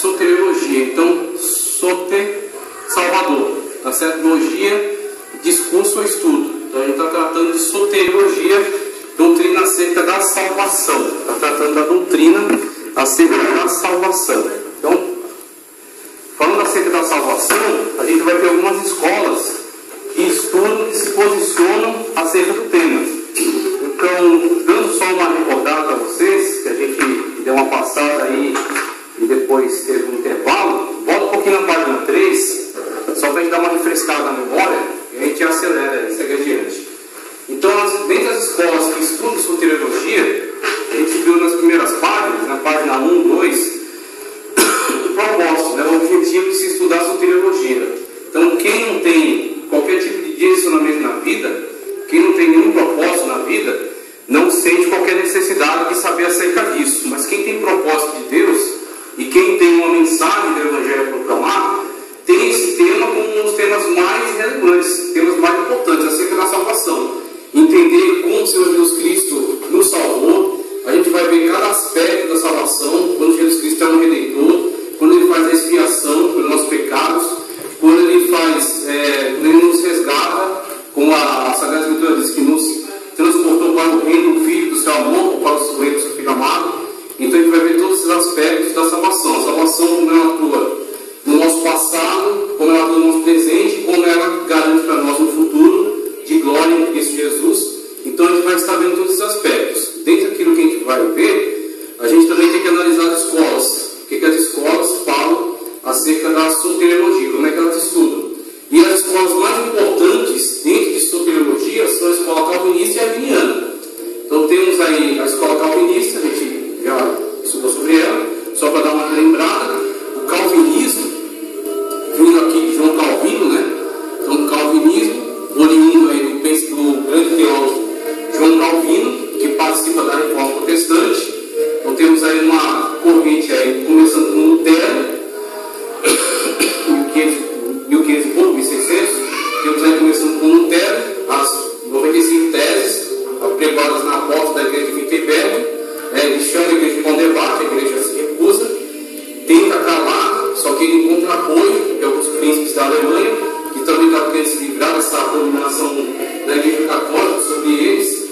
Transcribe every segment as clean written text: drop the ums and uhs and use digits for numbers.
soteriologia. Então, soter, Salvador, tá certo? Logia, discurso ou estudo. Então a gente está tratando de soteriologia, doutrina acerca da salvação. Está tratando da doutrina acerca da salvação. Então, falando acerca da salvação, a gente vai ter algumas escolas que estudam, que se posicionam acerca do tema. Então, dando só uma recordada para vocês, que a gente deu uma passada aí e depois teve um intervalo, volta um pouquinho na página 3, só para a gente dar uma refrescada na memória, e a gente acelera e segue adiante. Então, dentre as escolas que estudam soteriologia, a gente viu nas primeiras páginas, na página 1, 2, o propósito, né, o objetivo de se estudar soteriologia. Então, quem não tem qualquer tipo de direcionamento na vida, quem não tem nenhum propósito na vida, não sente qualquer necessidade de saber acerca disso. Mas quem tem propósito de Deus e quem tem uma mensagem do Evangelho a proclamar, tem esse tema como um dos temas mais relevantes, temas mais importantes acerca da salvação. Entender como o Senhor Jesus Cristo nos salvou. A gente vai ver cada aspecto da salvação, quando Jesus Cristo é um redentor, quando Ele faz a expiação pelos nossos pecados, quando Ele nos resgata, como a Sagrada Escritura diz, que nos transportou para o reino do Filho do seu amor, para o reino do seu Filho amado. Então a gente vai ver todos esses aspectos da salvação. A salvação, como ela atua no nosso passado, como ela atua no nosso presente, como ela garante para nós um futuro de glória em Cristo Jesus. Então a gente vai estar vendo todos esses aspectos. Dentro daquilo que a gente vai ver, a gente também tem que analisar as escolas. O que as escolas falam acerca da soteriologia, como é que elas estudam. E as escolas mais importantes dentro de soteriologia são a escola calvinista e arminiana. Então temos aí a escola calvinista, a gente já estudou sobre ela, só para dar uma lembrada. O calvinismo, vindo aqui de João Calvino, né? Então o calvinismo, oriundo aí do grande teólogo João Calvino, que participa da reforma protestante. Então temos aí uma corrente aí, começando com Lutero, 1500, temos aí começando com Lutero, as 95 teses pregadas na porta da igreja de Wittenberg. Ele chama a igreja para um debate, a igreja se recusa, tenta calar, só que ele encontra apoio de alguns príncipes da Alemanha, que também estavam querendo se livrar dessa dominação da igreja católica sobre eles.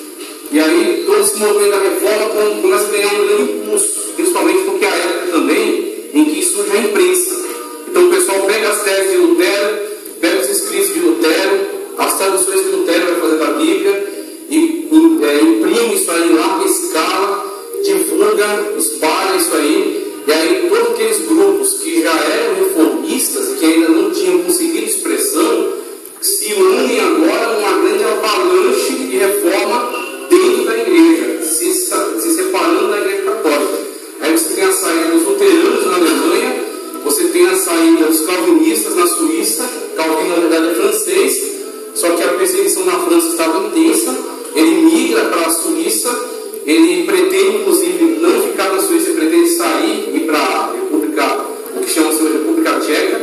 E aí todo esse movimento da reforma começa a ganhar um grande impulso, principalmente porque é a época também em que surge a imprensa. Então o pessoal pega as teses de Lutero, pega os escritos de Lutero, as traduções que Lutero vai fazer da Bíblia, e imprime isso aí em larga escala, divulga, espalha isso aí, e aí todos aqueles grupos que já eram reformistas, que ainda não tinham conseguido expressão, se unem agora numa grande avalanche de reforma dentro da igreja, se separando da igreja católica. Aí você tem a saída dos luteranos na Alemanha, você tem a saída dos calvinistas na Suíça. Calvino na verdade é francês, só que a perseguição na França estava intensa. Ele migra para a Suíça, ele pretende inclusive não ficar na Suíça, ele pretende sair e ir para a República, o que chama-se de República Tcheca,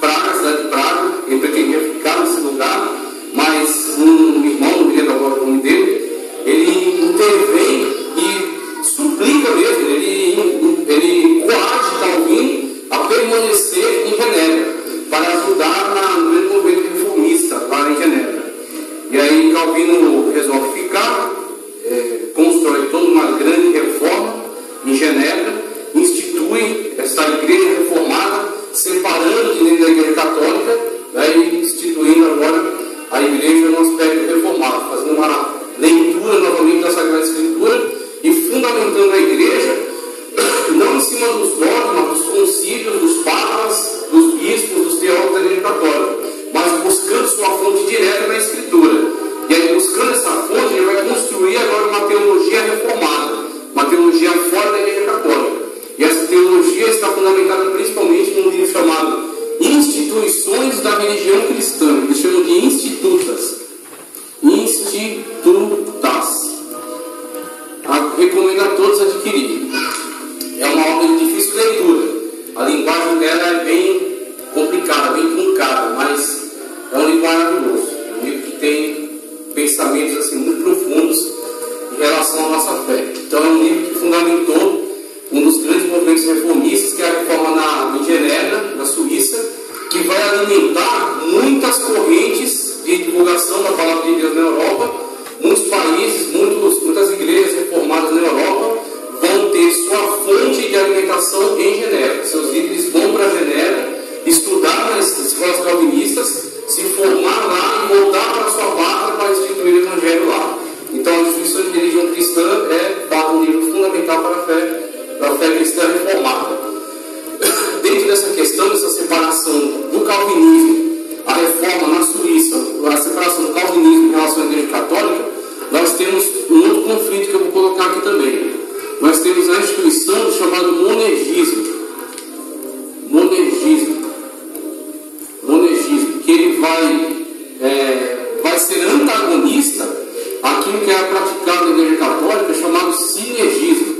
Praga, cidade de Praga. Ele pretendia ficar nesse lugar, mas um irmão, não me lembro agora o nome dele, ele intervém e suplica mesmo, ele coage Calvino a permanecer em Genebra, para ajudar no grande movimento reformista lá em Genebra. E aí Calvino resolve ficar, constrói toda uma grande reforma em Genebra, institui essa igreja reformada, separando de dentro da igreja católica, e instituindo agora a igreja no aspecto reformado, fazendo uma leitura novamente da Sagrada Escritura e fundamentando a igreja não em cima dos dogmas, dos concílios, dos papas, dos bispos, dos teólogos da igreja católica, mas buscando sua fonte direta na Escritura. E aí, buscando essa fonte, ele vai construir agora uma teologia reformada, uma teologia fora da igreja católica. E essa teologia está fundamentada principalmente num livro chamado Instituições da alimentar muitas correntes de divulgação da palavra de Deus na Europa. Muitos países, muitas igrejas reformadas na Europa vão ter sua fonte de alimentação em Genebra. Seus líderes vão para Genebra, estudar nas escolas calvinistas, se formar lá e voltar para sua pátria para instituir o evangelho lá. Então a instituição de religião cristã é um livro fundamental para a fé cristã reformada. Dentro dessa questão, dessa separação do calvinismo, a reforma na Suíça, a separação do calvinismo em relação à igreja católica, nós temos um outro conflito que eu vou colocar aqui também. Nós temos a instituição chamada monergismo, que ele vai ser antagonista àquilo que é praticado na igreja católica, chamado sinergismo,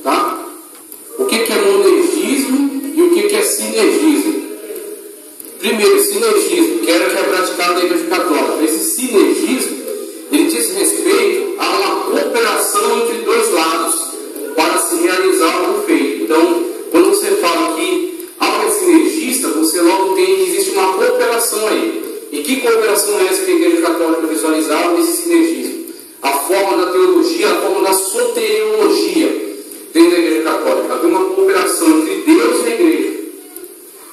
tá? O que é monergismo e o que é sinergismo? Primeiro, sinergismo, que era o que é praticado na igreja católica. Esse sinergismo, ele diz respeito a uma cooperação entre dois lados para se realizar o feito. Então, quando você fala que algo é sinergista, você logo entende que existe uma cooperação aí. E que cooperação é essa que a igreja católica visualizava nesse sinergismo? A forma da teologia, a forma da soteriologia dentro da igreja católica. Havia uma cooperação entre Deus e a igreja.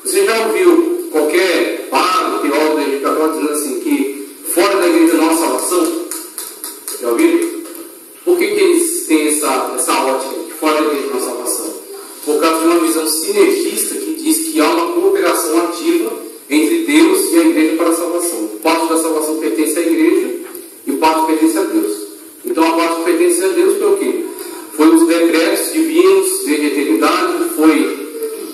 Você já ouviu qualquer padre, teólogo da igreja católica dizendo assim, que fora da igreja não há salvação? Já ouviram? Por que eles têm essa ótica que fora da igreja não há salvação? Por causa de uma visão sinergista que diz que há uma cooperação ativa entre Deus e a igreja para a salvação. Parte da salvação pertence à igreja e parte pertence a Deus. Então a parte que pertence a Deus foi o quê? Foi os decretos divinos desde a eternidade, foi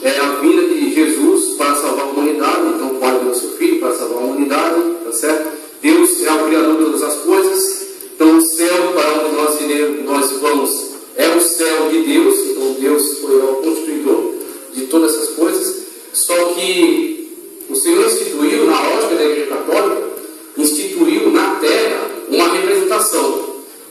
a vinda de Jesus para salvar a humanidade. Então o Pai deu o seu Filho para salvar a humanidade, tá certo? Deus é o Criador de todas as coisas. Então o céu para onde nós vamos é o céu de Deus. Então Deus foi o constituidor de todas essas coisas. Só que o Senhor instituiu, na ótica da igreja católica, instituiu na terra uma representação.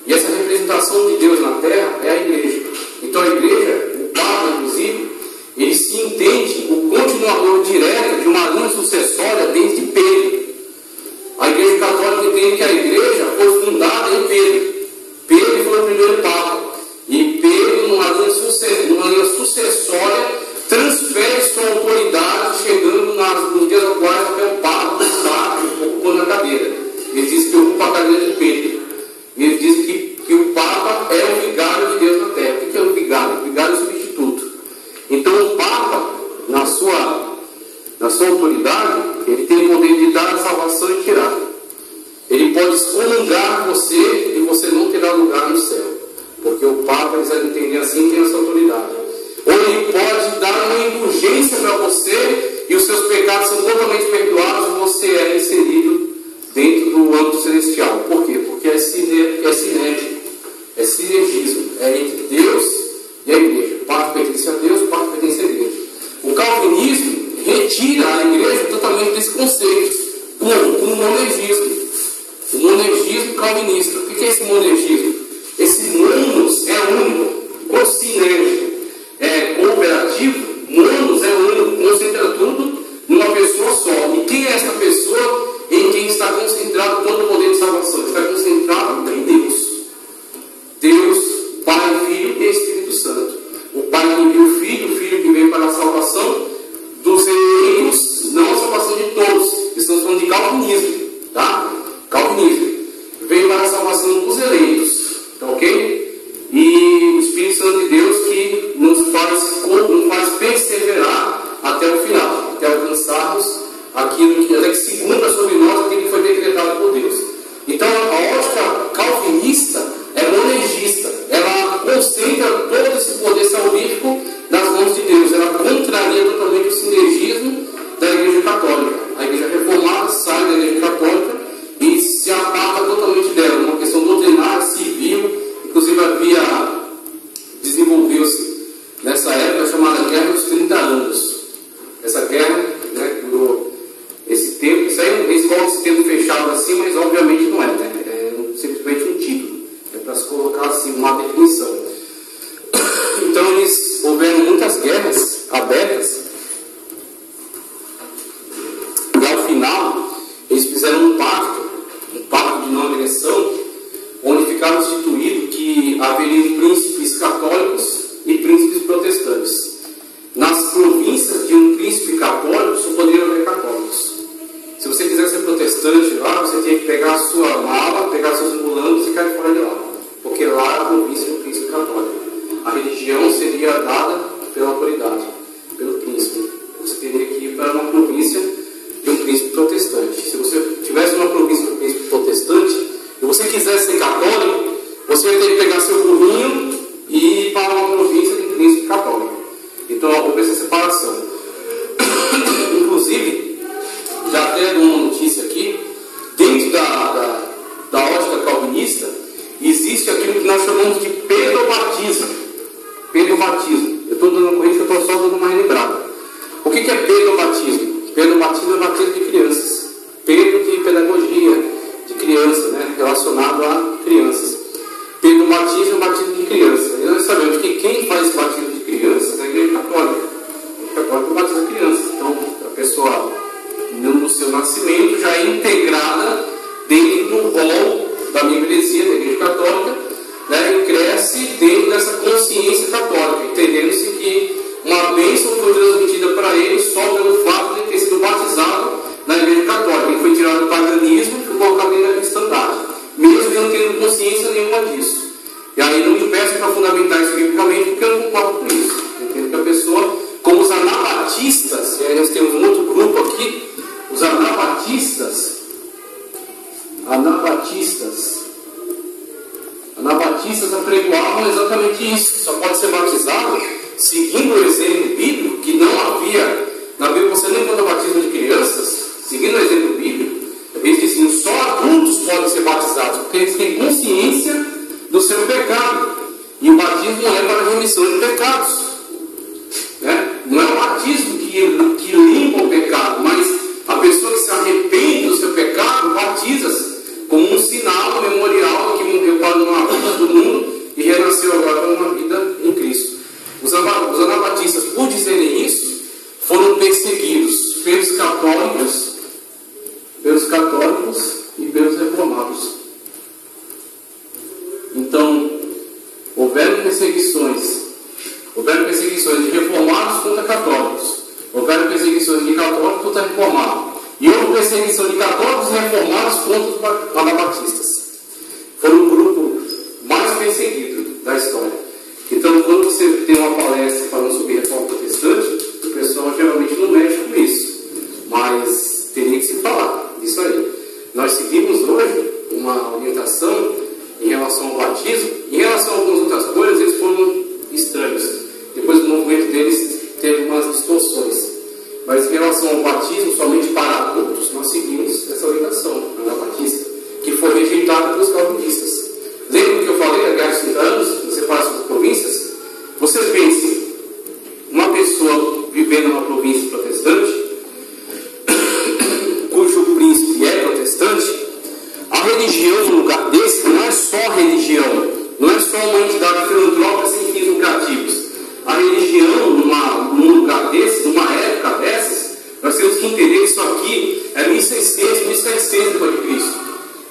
E essa representação de Deus na terra é a igreja. Então a igreja, o Papa inclusive, ele se entende o continuador direto de uma linha sucessória desde Pedro. A igreja católica entende que a igreja foi fundada em Pedro. Pedro foi o primeiro Papa. E Pedro, numa linha sucessória, transfere sua autoridade, chegando nos dias atuais até o Papa, que está ocupando a cadeira. Ele diz que ocupa a cadeira de Pedro. Ele diz que o Papa é o vigário de Deus na terra. O que é o vigário? O vigário é o substituto. Então o Papa, na sua autoridade, ele tem o poder de dar a salvação e tirar. Ele pode excomungar você e você não terá lugar no céu. Porque o Papa, eles entendem assim, tem essa autoridade. Ou ele pode dar uma indulgência para você e os seus pecados são totalmente perdoados e você é inserido dentro do âmbito celestial. Por quê? Porque é sinérgico, é sinergismo, é entre Deus e a igreja. Parte pertence a Deus, parte pertence à igreja. O calvinismo retira a igreja totalmente desse conceito, como o monergismo. O monergismo calvinista. O que é esse monergismo? Esse monos é único, o sinérgico é cooperativo, monos é único, concentra tudo numa pessoa só. E quem é essa pessoa em quem está concentrado todo o poder de salvação? Está concentrado em Deus. Deus, Pai, Filho e Espírito Santo. O Pai que enviou o Filho que veio para a salvação dos eleitos, não a salvação de todos. Estamos falando de calvinismo, tá? Calvinismo. Veio para a salvação dos eleitos, tá ok? E o Espírito Santo de Deus que nos faz perseverar até o final, até alcançarmos aquilo até que se cumpra sobre nós aquilo que foi decretado por Deus. Então a ótica calvinista é monergista, ela concentra todo esse poder salvífico nas mãos de Deus, ela contraria totalmente o sinergismo da igreja católica. A igreja reformada sai da igreja católica e se aparta totalmente dela, uma questão doutrinária, civil. Inclusive desenvolveu-se nessa época chamada Guerra dos 30 Anos. Essa guerra, né, durou esse tempo. Isso aí, eles colocam esse tempo fechado assim, mas obviamente não é, né? É simplesmente um título. É para se colocar assim, uma definição. Então houveram muitas guerras abertas religião seria dada pela autoridade, pelo príncipe. Você teria que ir para uma província de um príncipe protestante. Se você tivesse uma província de um príncipe protestante e você quisesse ser católico, você ia ter que pegar seu burrinho e ir para uma província de príncipe católico. Então houve essa separação. Inclusive, já até dou uma notícia aqui, dentro da ótica calvinista, existe aquilo que nós chamamos de pedobatismo. Pedobatismo. Eu estou dando uma corrente, eu estou só dando uma relembrada. O que é pedobatismo? Pedobatismo é batismo de crianças. Pedo de pedagogia de criança, né? Relacionado a crianças. Pedobatismo é batismo de criança. E nós sabemos que quem faz batismo de crianças é a Igreja Católica. A Católica batiza crianças. Então, a pessoa, no seu nascimento, já é integrada dentro do rol da membresia da Igreja Católica, né, e cresce dentro dessa consciência católica, entendendo-se que uma bênção foi transmitida para ele só pelo fato de ter sido batizado na Igreja Católica. Ele foi tirado do paganismo e foi colocado dentro da cristandade, mesmo não tendo consciência nenhuma disso. E aí não me peço para fundamentar isso biblicamente, porque eu não concordo com isso. Eu entendo que a pessoa, como os anabatistas, e aí nós temos um outro grupo aqui, os anabatistas apregoavam exatamente isso. Só pode ser batizado seguindo o exemplo bíblico, que não havia na Bíblia. Você não encontra batismo de crianças, seguindo o exemplo bíblico. Eles diziam só adultos podem ser batizados, porque eles têm consciência do seu pecado. E o batismo não é para a remissão de pecados, né? Não é o batismo que limpa o pecado, mas a pessoa que se arrepende do seu pecado batiza-se como um sinal, um memorial que morreu para uma vida do mundo e renasceu agora para uma vida em Cristo. Os anabatistas, por dizerem isso, foram perseguidos pelos católicos e pelos reformados. Então, houveram perseguições de reformados contra católicos, houveram perseguições de católicos contra reformados. E houve perseguição de católicos e reformados contra os anabatistas. Foram o grupo mais perseguido da história. Então, quando você tem uma palestra falando sobre reforma protestante, o pessoal geralmente não mexe com isso. Mas teria que se falar disso aí. Nós seguimos hoje uma orientação em relação ao batismo. Em relação a algumas outras coisas, eles foram estranhos. Depois do movimento deles, teve umas distorções. Mas em relação ao batismo, somente para adultos, nós seguimos essa orientação anabatista, que foi rejeitada pelos calvinistas. Lembra que eu falei há 50 anos, na separação das províncias? Vocês pensem, uma pessoa vivendo numa província protestante, cujo príncipe é protestante, a religião num lugar desse não é só religião, não é só uma entidade filantrópica sem fins lucrativos. A religião, num lugar desse, numa época dessas, nós temos que entender que isso aqui é 1600, 1700 depois de Cristo.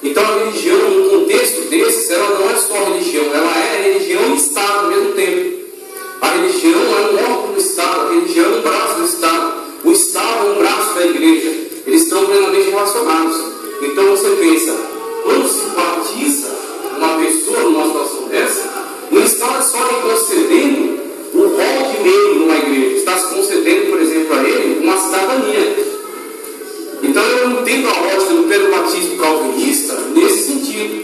Então a religião, num contexto desses, ela não é só religião, ela é religião e Estado ao mesmo tempo. A religião é um órgão do Estado, a religião é um braço do Estado, o Estado é um braço da igreja, eles estão plenamente relacionados. Então você pensa, quando se batiza uma pessoa numa situação dessa, não está só lhe concedendo o rol de membro numa igreja, está se concedendo, por exemplo, a ele uma cidadania. Então eu entendo a ótica do pedobatismo calvinista nesse sentido,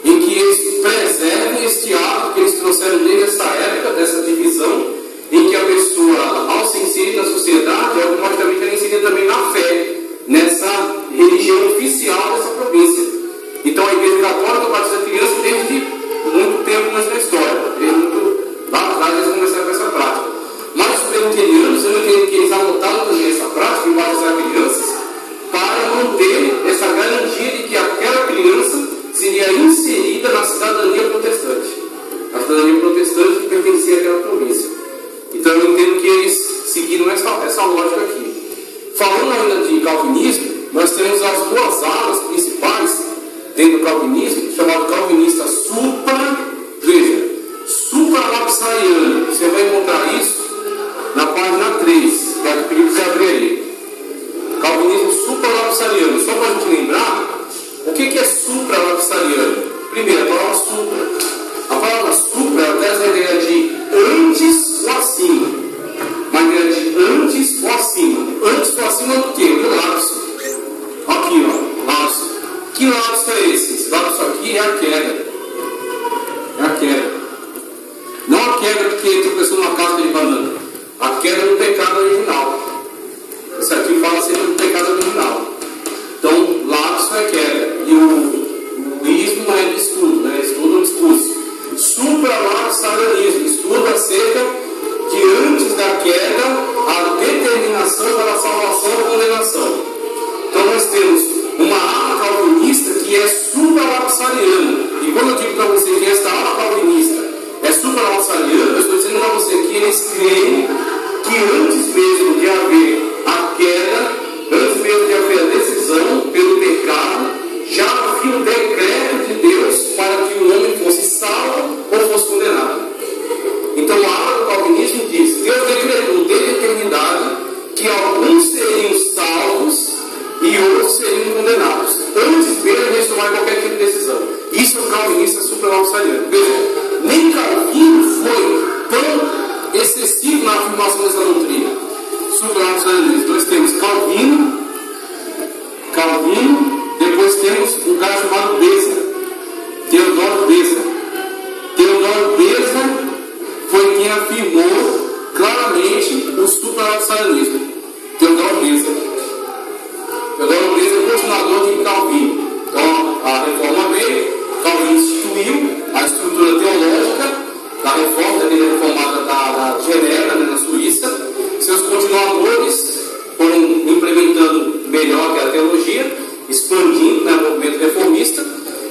em que eles preservam este ato que eles trouxeram desde essa época, dessa divisão, em que a pessoa, ao se inserir na sociedade, automaticamente ela é inserida também na fé, nessa religião oficial dessa província. Então a Igreja Católica batiza criança desde muito tempo nessa história, desde muito lá atrás eles começaram com essa prática. Mas os presbiterianos, eu entendo que eles adotaram também essa prática de batizar crianças para manter essa garantia de que aquela criança seria inserida na cidadania protestante. A cidadania protestante que pertencia àquela província. Então eu entendo que eles seguiram essa lógica aqui. Falando ainda de calvinismo, nós temos as duas alas principais dentro do calvinismo, chamado calvinista supralapsariano. Você vai encontrar isso na página 3, que é o que você abrir aí. Calvinismo supralapsariano. Só para a gente lembrar, o que é supralapsariano? Primeiro, a palavra supra. A palavra supra traz a ideia de que ele tropeçou numa casca de banana? A queda do pecado original. Isso aqui fala sempre do pecado original. Então, lapso é queda. E o ismo é de estudo, né? Estudo é um discurso. Supralapsarianismo, estudo acerca de antes da queda, a determinação para a salvação ou condenação. Então, nós temos uma ala calvinista que é supralapsariana. E quando eu digo para você que esta ala calvinista é supralapsariana, eu estou dizendo para você que eles creem que antes mesmo de haver a queda, antes mesmo de haver a decisão pelo pecado, já havia um decreto de Deus para que o homem fosse salvo ou fosse condenado. Então a ala do calvinismo diz: Deus decretou desde a eternidade que alguns seriam salvos e outros seriam condenados, antes mesmo de tomar qualquer tipo de decisão. Isso é o calvinista supralapsariano. Veja, nem Calvino foi tão excessivo na afirmação dessa doutrina. Supralapsarianismo. Nós temos Calvino, depois temos um cara chamado Beza, Teodoro Beza. Teodoro Beza foi quem afirmou claramente o supralapsarianismo. Teodoro Beza é o continuador de Calvino. Então, a reforma veio, Calvino instituiu a estrutura teológica da reforma, daquele reformada da Genebra, né, na Suíça. Seus continuadores foram implementando melhor que a teologia, expandindo, né, o movimento reformista.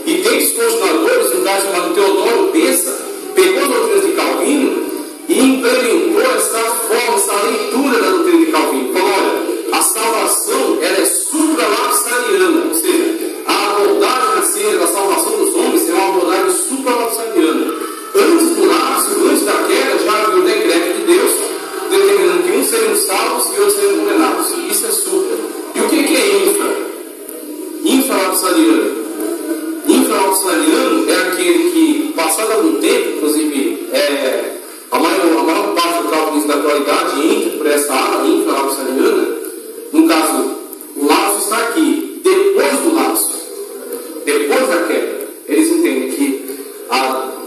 E dentre os continuadores, um cara chamado Teodoro Beza pegou a doutrina de Calvino e implementou essa forma, essa leitura da doutrina de Calvino. Falou: olha, a salvação ela é supralapsariana, ou seja, a abordagem acerca da salvação dos homens é uma abordagem supralapsariana. Antes do lapso, antes da queda, já havia o decreto de Deus determinando que uns seriam salvos e outros seriam condenados. Isso é supra. E o que é infra? Infralapsariano. Infralapsariano é aquele que, passado algum tempo, inclusive, a maior parte do calvinismo da atualidade entra por essa ala infralapsariana. No caso, o lapso está aqui. Depois do lapso, depois da queda, eles entendem que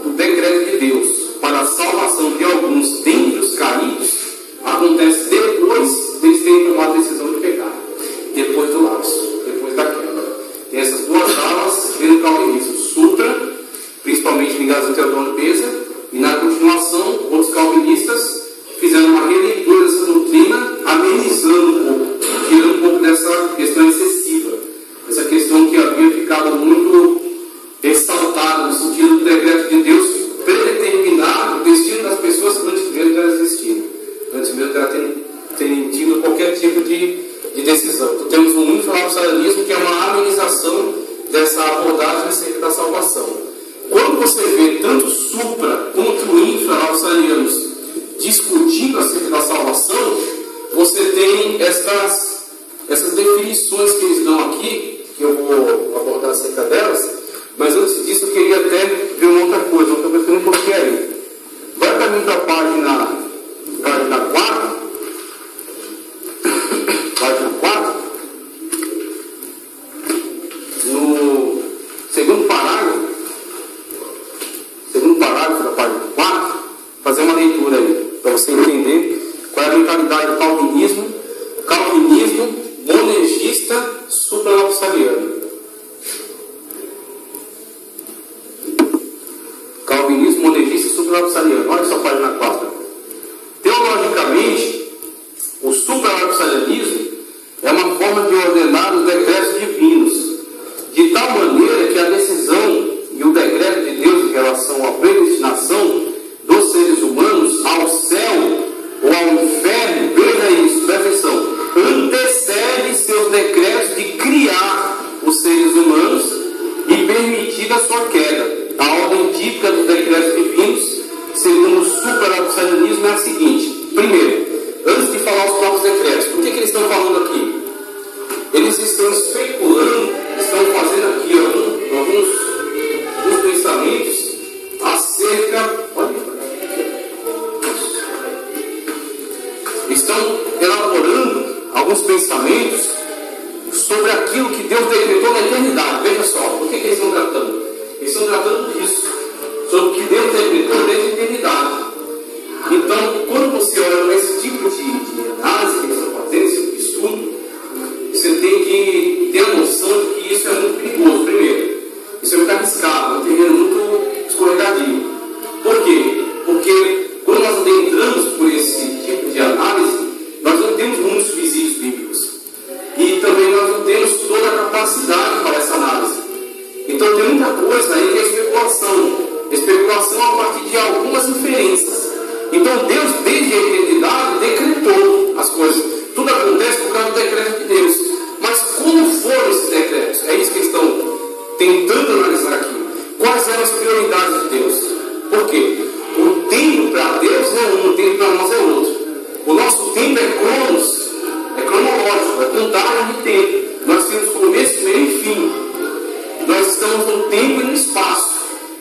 o decreto de Deus para a salvação de alguns dentre os caídos acontece depois deles terem tomado a decisão de pecar. Depois do lapso, depois da queda. Tem essas duas alas dentro do calvinismo. Sutra, principalmente ligados ao Teodoro Beza, e na continuação, outros calvinistas fizeram uma releitura dessa doutrina, amenizando um pouco, tirando um pouco dessa questão excessiva, essa questão que havia ficado muito exaltada no sentido do decreto de Deus predeterminar o destino das pessoas antes mesmo de elas existirem, antes mesmo de elas terem tido qualquer tipo de decisão. Então temos um infralapsarianismo que é uma amenização dessa abordagem acerca da salvação. Quando você vê tanto supra quanto infralapsarianos discutindo acerca da salvação, você tem essas definições que eles dão aqui, que eu vou abordar acerca delas, mas antes disso eu queria até ver uma outra coisa, eu estou pensando um pouquinho aí. Vai para mim para a página 4, página 4, no segundo parágrafo da página 4, fazer uma leitura aí, para você entender qual é a mentalidade do calvinismo monergista supralapsariano. Calvinismo monergista supralapsariano. Olha só a página 4. Teologicamente, o supralapsarianismo é uma forma de ordenar os decretos divinos, de tal maneira que a decisão e o decreto de Deus em relação à predestinação dos seres humanos ao céu ou ao inferno, veja isso, presta atenção, antecede seus decretos de criar os seres humanos e permitir a sua queda. A ordem típica dos decretos divinos, segundo o supralapsarianismo, é a seguinte: primeiro, antes de falar os próprios decretos, por que eles estão falando aqui? Eles estão especulando, estão fazendo aqui alguns pensamentos acerca. Estão elaborando alguns pensamentos sobre aquilo que Deus decretou na eternidade. Veja só, por que eles estão tratando? Eles estão tratando disso, sobre o que Deus decretou desde a eternidade. Então Deus, desde a eternidade, decretou as coisas. Tudo acontece por causa do decreto de Deus. Mas como foram esses decretos? É isso que eles estão tentando analisar aqui. Quais eram as prioridades de Deus? Por quê? O tempo para Deus é um, o tempo para nós é outro. O nosso tempo é cronos, é cronológico, é contagem de tempo. Nós temos começo, meio e fim. Nós estamos no tempo e no espaço.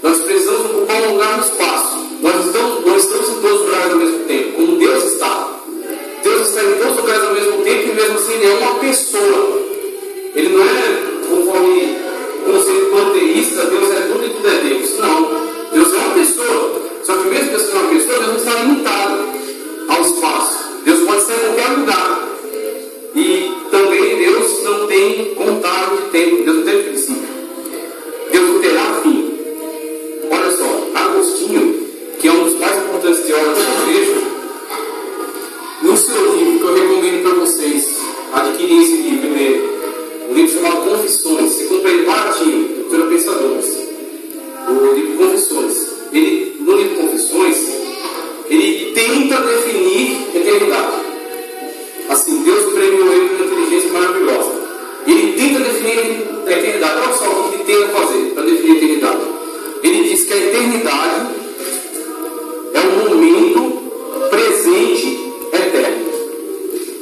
Nós precisamos ocupar um lugar no espaço. Nós estamos em todos os lugares ao mesmo tempo, como Deus está. Deus está em todos os lugares ao mesmo tempo e mesmo assim Ele é uma pessoa. Ele não é conforme o conceito panteísta, Deus é tudo e tudo é Deus. Não. Deus é uma pessoa. Só que mesmo que seja uma pessoa, Deus não está limitado ao espaço. Deus pode estar em qualquer lugar. E também Deus não tem contagem de tempo. Deus não tem princípio. Deus não terá fim. Olha só, Agostinho, que é um dos mais importantes teólogos da igreja, no seu livro, que eu recomendo para vocês adquirirem esse livro nele, um livro chamado Confissões, você compra ele baratinho, pelo Pensadores, o livro Confissões. No livro Confissões, ele tenta definir eternidade. Assim, Deus premiou ele com uma inteligência maravilhosa. Ele tenta definir a eternidade. Olha só o que ele tenta fazer para definir a eternidade. Ele diz que a eternidade é um momento presente eterno.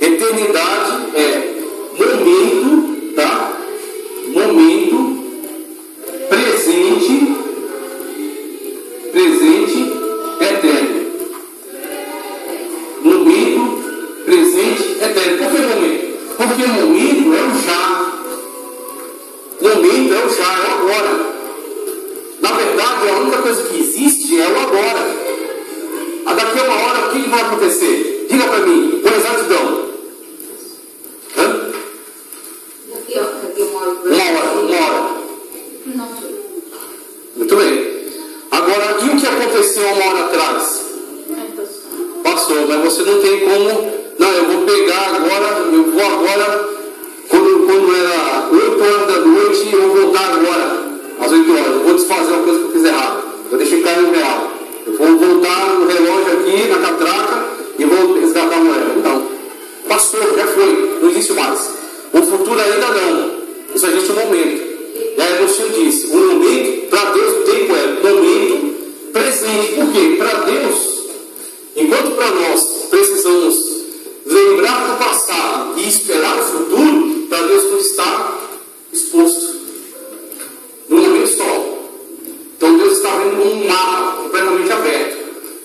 Eternidade é momento, tá? Momento presente eterno. Momento presente eterno. Por que momento? Porque momento é o já. Momento é o já, é o agora. Na verdade, a única coisa que existe é o agora. Daqui a uma hora, o que vai acontecer? Diga para mim, com exatidão. Daqui uma hora. Uma hora. Não. Muito bem. Agora, e o que aconteceu uma hora atrás? Passou, mas você não tem como. Não, eu vou pegar agora, eu vou agora, quando era 8 horas da noite, eu vou voltar agora, às 8 horas. Eu vou desfazer uma coisa que eu fiz errado. Eu deixei cair no real. Eu vou voltar no relógio aqui, na catraca, e vou resgatar a moeda. Não. Passou, já foi. Não existe mais. O futuro ainda não. Isso existe um momento. E aí Agostinho disse, o momento, para Deus o tempo é momento presente. Por quê? Para Deus, enquanto para nós precisamos lembrar do passado e esperar o futuro, para Deus tudo está exposto. No momento só. Então Deus está vendo um mapa completamente aberto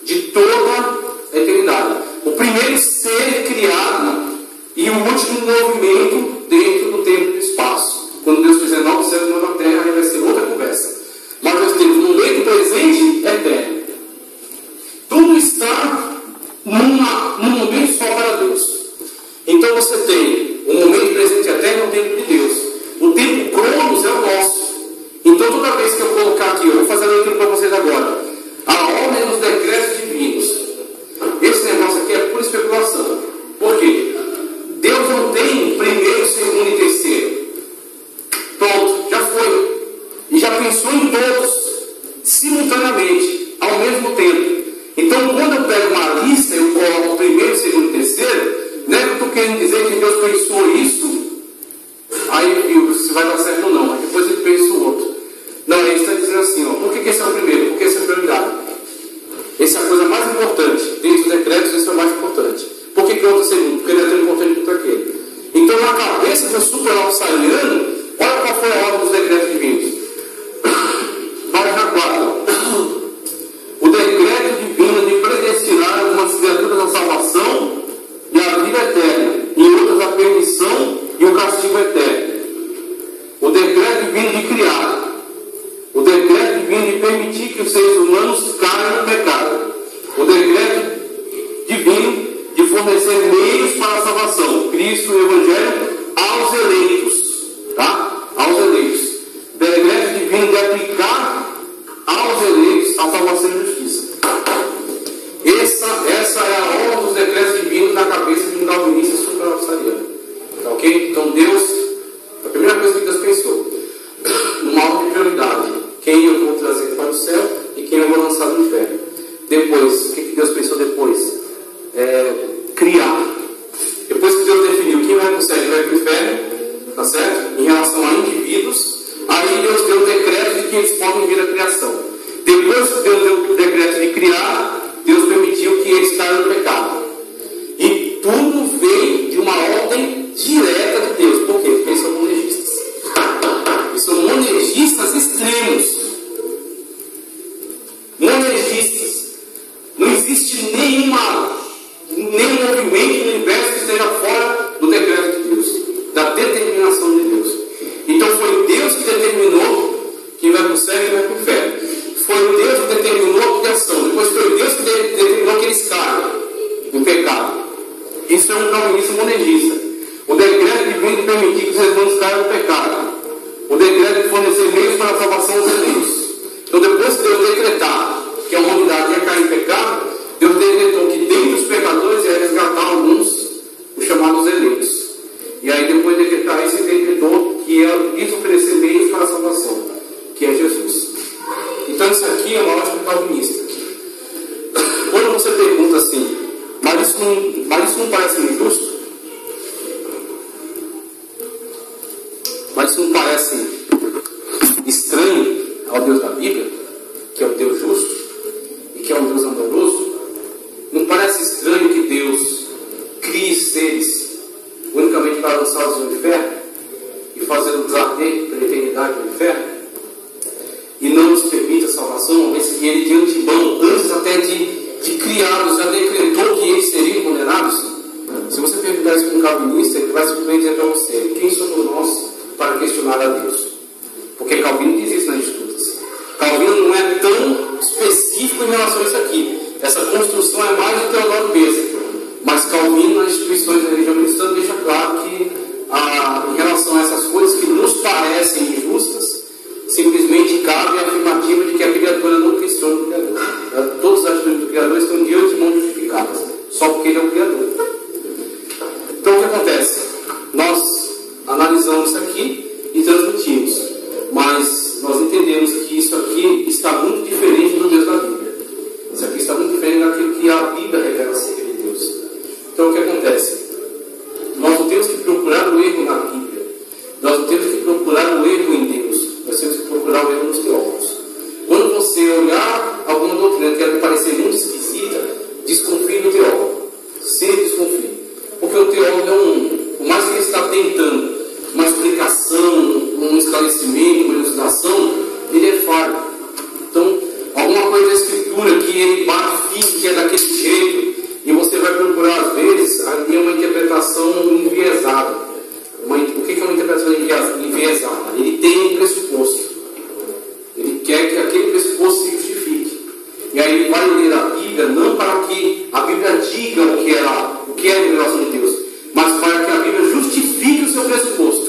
de toda a eternidade. O primeiro ser criado e o último movimento dentro do tempo e do espaço. Quando Deus fizer novos céus e nova terra, aí vai ser outra conversa. Mas nós temos um momento presente eterno. Tudo está num momento só para Deus. Então você tem um momento presente eterno, o tempo de Deus. O tempo cronos é o nosso. Então toda vez que eu colocar aqui, eu vou fazer a leitura para vocês agora. A ordem dos decretos divinos. Esse negócio aqui é pura especulação. Por quê? Deus não tem primeiro, segundo e terceiro. Pronto, já foi. E já pensou em todos simultaneamente, ao mesmo tempo. Então quando eu pego uma lista, eu coloco o primeiro, segundo e terceiro, não é que eu estou querendo dizer que Deus pensou isso, aí se vai dar certo ou não, aí depois ele pensa o outro. Não, ele está dizendo assim, ó, por que esse é o primeiro? Porque esse é a prioridade. Essa é a coisa mais importante. Dentro dos decretos, esse é o mais importante. Por que o outro é o segundo? Porque ele é tão importante quanto aquele. Então, na cabeça do super-auxiliano, olha qual foi a ordem dos decretos divinos. Página 4. O decreto divino de predestinar algumas criaturas à salvação e à vida eterna, e outras à perdição e o castigo eterno. O decreto divino de criar. O decreto divino de permitir que os seres humanos caiam no pecado. O decreto divino de fornecer meios para a salvação. Cristo e o Evangelho aos eleitos. Tá? Aos eleitos. O decreto divino de aplicar aos eleitos a salvação e a justiça. Essa é a ordem dos decretos divinos na cabeça de um calvinista super-auxiliano. Tá ok? Então Deus, a primeira coisa que Deus pensou, numa ordem de prioridade, quem eu vou trazer para o céu e quem eu vou lançar no inferno. Depois, o que Deus pensou depois? Isso é um calvinista monegista. O decreto que vem de permitir que os irmãos caiam no pecado. O decreto de fornecer meios para a salvação dos eleitos. Então, depois que Deus decretar que a humanidade ia cair em pecado, Deus decretou que dentre os pecadores ia resgatar alguns, os chamados eleitos. E aí, depois de decretar isso, ele decretou que ia lhes oferecer meios para a salvação, que é Jesus. Então, isso aqui é uma ótica calvinista. Quando você pergunta assim, mas isso não parece injusto? Mas isso não parece estranho ao Deus da Bíblia, que é o Deus justo e que é um Deus amoroso? Não parece estranho que Deus crie seres unicamente para lançá-los no inferno e fazê-los arder pela eternidade no inferno? E não nos permita a salvação, uma vez que Ele de antemão, antes até de criá-los, já decretou que eles seriam condenados? Se você perguntar isso para um calvinista, ele vai simplesmente dizer para você: quem somos nós para questionar a Deus? Porque Calvino diz isso nas Escrituras. Calvino não é tão específico em relação a isso aqui. Essa construção é mais do Teodoro Beza. Mas Calvino, nas instituições da religião cristã, deixa claro que em relação a essas coisas que nos parecem injustas, simplesmente cabe a afirmativa de que a criatura não questiona o Criador. Todas as atitudes do Criador estão de antemão justificadas, só porque Ele é o Criador. Então o que acontece? Nós analisamos isso aqui e transmitimos, mas nós entendemos que isso aqui está muito diferente do Deus da Bíblia. Isso aqui está muito diferente daquilo que a Bíblia revela acerca de Deus. Então o que acontece? Nós não temos que procurar o erro na Bíblia, nós não temos que procurar o erro em Deus, nós temos que procurar o erro nos teólogos. Quando você olhar alguma doutrina que ela parecer muito esquisita, desconfie do teólogo. Sempre desconfie. Porque o teólogo por mais que ele está tentando uma explicação, um esclarecimento, uma elucidação, ele é falho. Então, alguma coisa da Escritura que ele bate que é daquele jeito, e você vai procurar às vezes, ali é uma interpretação enviesada. O que é uma interpretação enviesada? Ele tem um pressuposto. Ele quer que aquele pressuposto se justifique. E aí ele vai ler a Bíblia não para que a Bíblia diga o que é a revelação de Deus, mas para que a Bíblia justifique o seu pressuposto.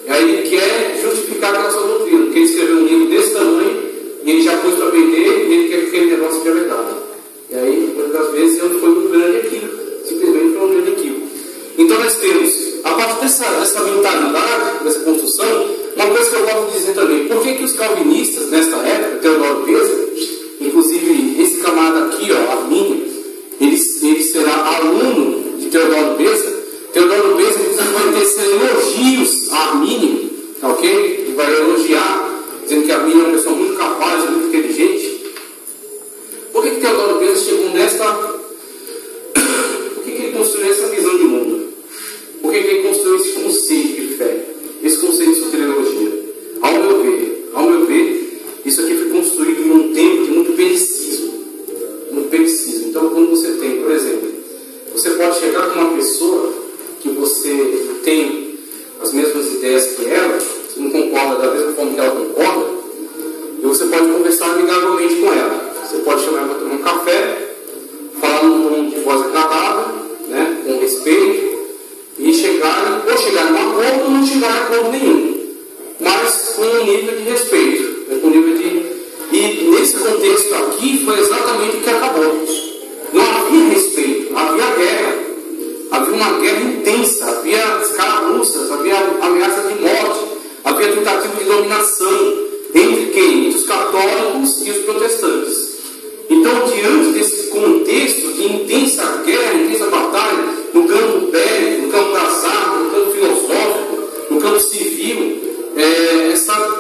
E aí ele quer justificar aquela sua doutrina, porque ele escreveu um livro desse tamanho e ele já pôs para vender e ele quer que aquele negócio seja verdade. E aí, muitas das vezes, ele foi um grande equívoco, simplesmente foi um grande equívoco. Então nós temos, a partir dessa mentalidade, dessa construção, uma coisa que eu gosto de dizer também: por que os calvinistas, nesta época, Teodoro Beza, inclusive esse camarada aqui, Armínio, ele será aluno de Teodoro Beza. Teodoro Beza, inclusive, vai tecer elogios a Armínio, tá ok? Ele vai elogiar, dizendo que Armínio é uma pessoa muito capaz, muito inteligente. Por que Teodoro Beza chegou nesta... Por que ele construiu essa visão de mundo? Por que ele construiu esse conceito de fé? Esse conceito de soteriologia? Ao meu ver, isso aqui foi construído em um tempo de muito belicismo. Muito belicismo. Então, quando você tem, por exemplo, você pode chegar com uma pessoa que você tem as mesmas ideias que ela, você não concorda da mesma forma que ela concorda, e você pode conversar amigavelmente com ela. Você pode chamar ela para tomar um café, falar num tom de voz agradável, né, com respeito, e chegar num acordo ou não chegar a acordo nenhum, mas com um nível de respeito, né, com um nível de... E nesse contexto aqui foi exatamente o que acabou. Não havia respeito, havia guerra, havia uma guerra intensa, havia escaramuças, havia ameaça de morte, havia tentativa de dominação entre quem? Entre os católicos e os protestantes. Então, diante desse contexto de intensa guerra, intensa batalha, no campo bélico, no campo das armas, no campo filosófico, no campo civil,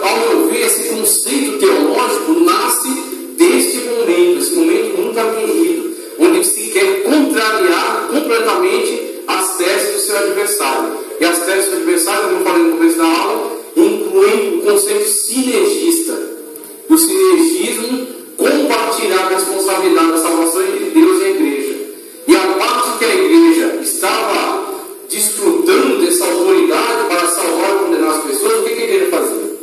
ao meu ver, esse conceito teológico nasce deste momento, esse momento muito aguerrido, onde se quer contrariar completamente as teses do seu adversário. E as teses do adversário, como eu falei no começo da aula, incluem o conceito sinergista. E o sinergismo compartilhar a responsabilidade da salvação entre Deus e a igreja. E a parte que a igreja estava desfrutando dessa autoridade para salvar e condenar as pessoas, o que a igreja fazia?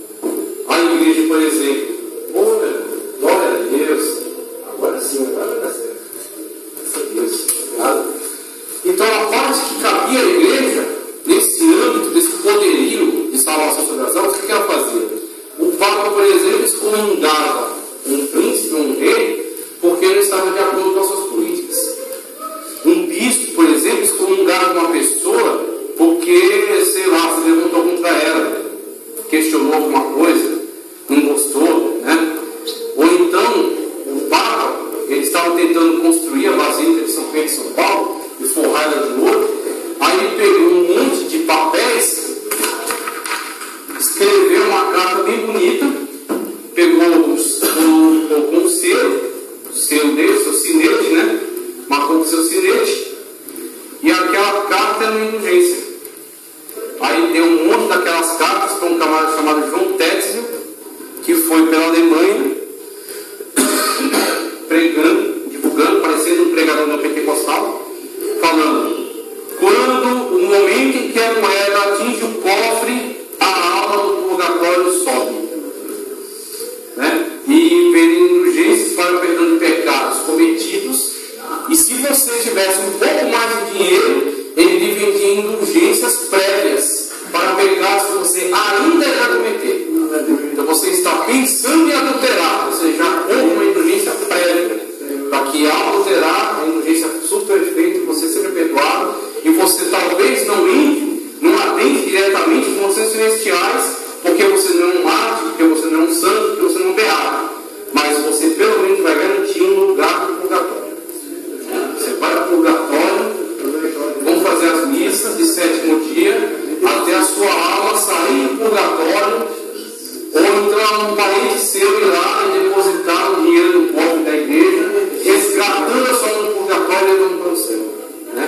A igreja, por exemplo, glória a Deus, agora sim, agora vai dar certo. Graças a Deus, obrigado. Então a parte Aqui a igreja, nesse âmbito, desse poderio de salvação sobre as almas, o que ela fazia? O Papa, por exemplo, excomungava um príncipe, um rei, porque não estava de acordo com as suas políticas. Um bispo, por exemplo, excomungava uma pessoa porque, sei lá, se levantou contra ela, questionou alguma coisa, não gostou, né? Ou então, o Papa, ele estava tentando construir a Basílica de São Pedro de São Paulo, e forrada de ouro. Aí ele pegou um monte de papéis, escreveu uma carta bem bonita, pegou um selo dele, seu sinete, né? Marcou com seu sinete, e aquela carta era uma indulgência. Aí deu um monte daquelas cartas para um camarada chamado João Tetzel, que foi pela Alemanha, pregando, divulgando, parecendo um pregador neopentecostal, falando: quando o momento em que a moeda atinge o cofre, a alma do purgatório sobe, né? E pede indulgências para o perdão de pecados cometidos. E se você tivesse um pouco mais de dinheiro, ele dividia indulgências prévias para pecados que você ainda irá cometer. Então você está pensando em adulterar, você já compra uma indulgência prévia, para que ao adulterar, a indulgência super feita, você seja perdoado, e você talvez não entre, não atende diretamente com os celestiais, porque você não é um mártir, porque você não é um santo, porque você não é um beato, mas você pelo menos vai garantir um lugar no purgatório. Você vai ao purgatório, vamos fazer as missas de 7º dia, até a sua alma sair do purgatório, ou então um parente seu ir lá e depositar o dinheiro no cofre da igreja, resgatando a sua alma do purgatório e levando para o céu, né?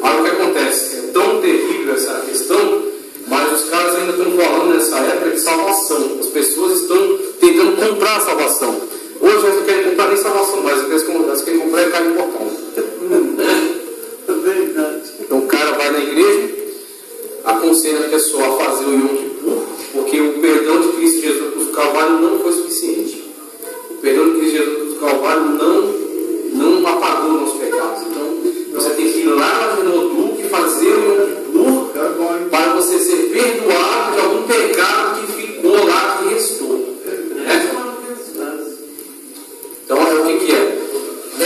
Olha o que acontece, é tão terrível essa questão, mas os caras ainda estão falando nessa época de salvação. As pessoas estão tentando comprar a salvação. Hoje eles não querem comprar nem salvação, mas eles querem comprar é carne importada. Então o cara vai na igreja, aconselha a pessoa a fazer o Yom Kippur, porque o perdão de Cristo Jesus na cruz do Calvário não foi suficiente. O perdão de Cristo Jesus na cruz do Calvário não apagou os nossos pecados. Então você tem que ir lá no Oduque e fazer o Yom Kippur para você ser perdoado de algum pecado que ficou lá, que restou. Né? Então o que é? É a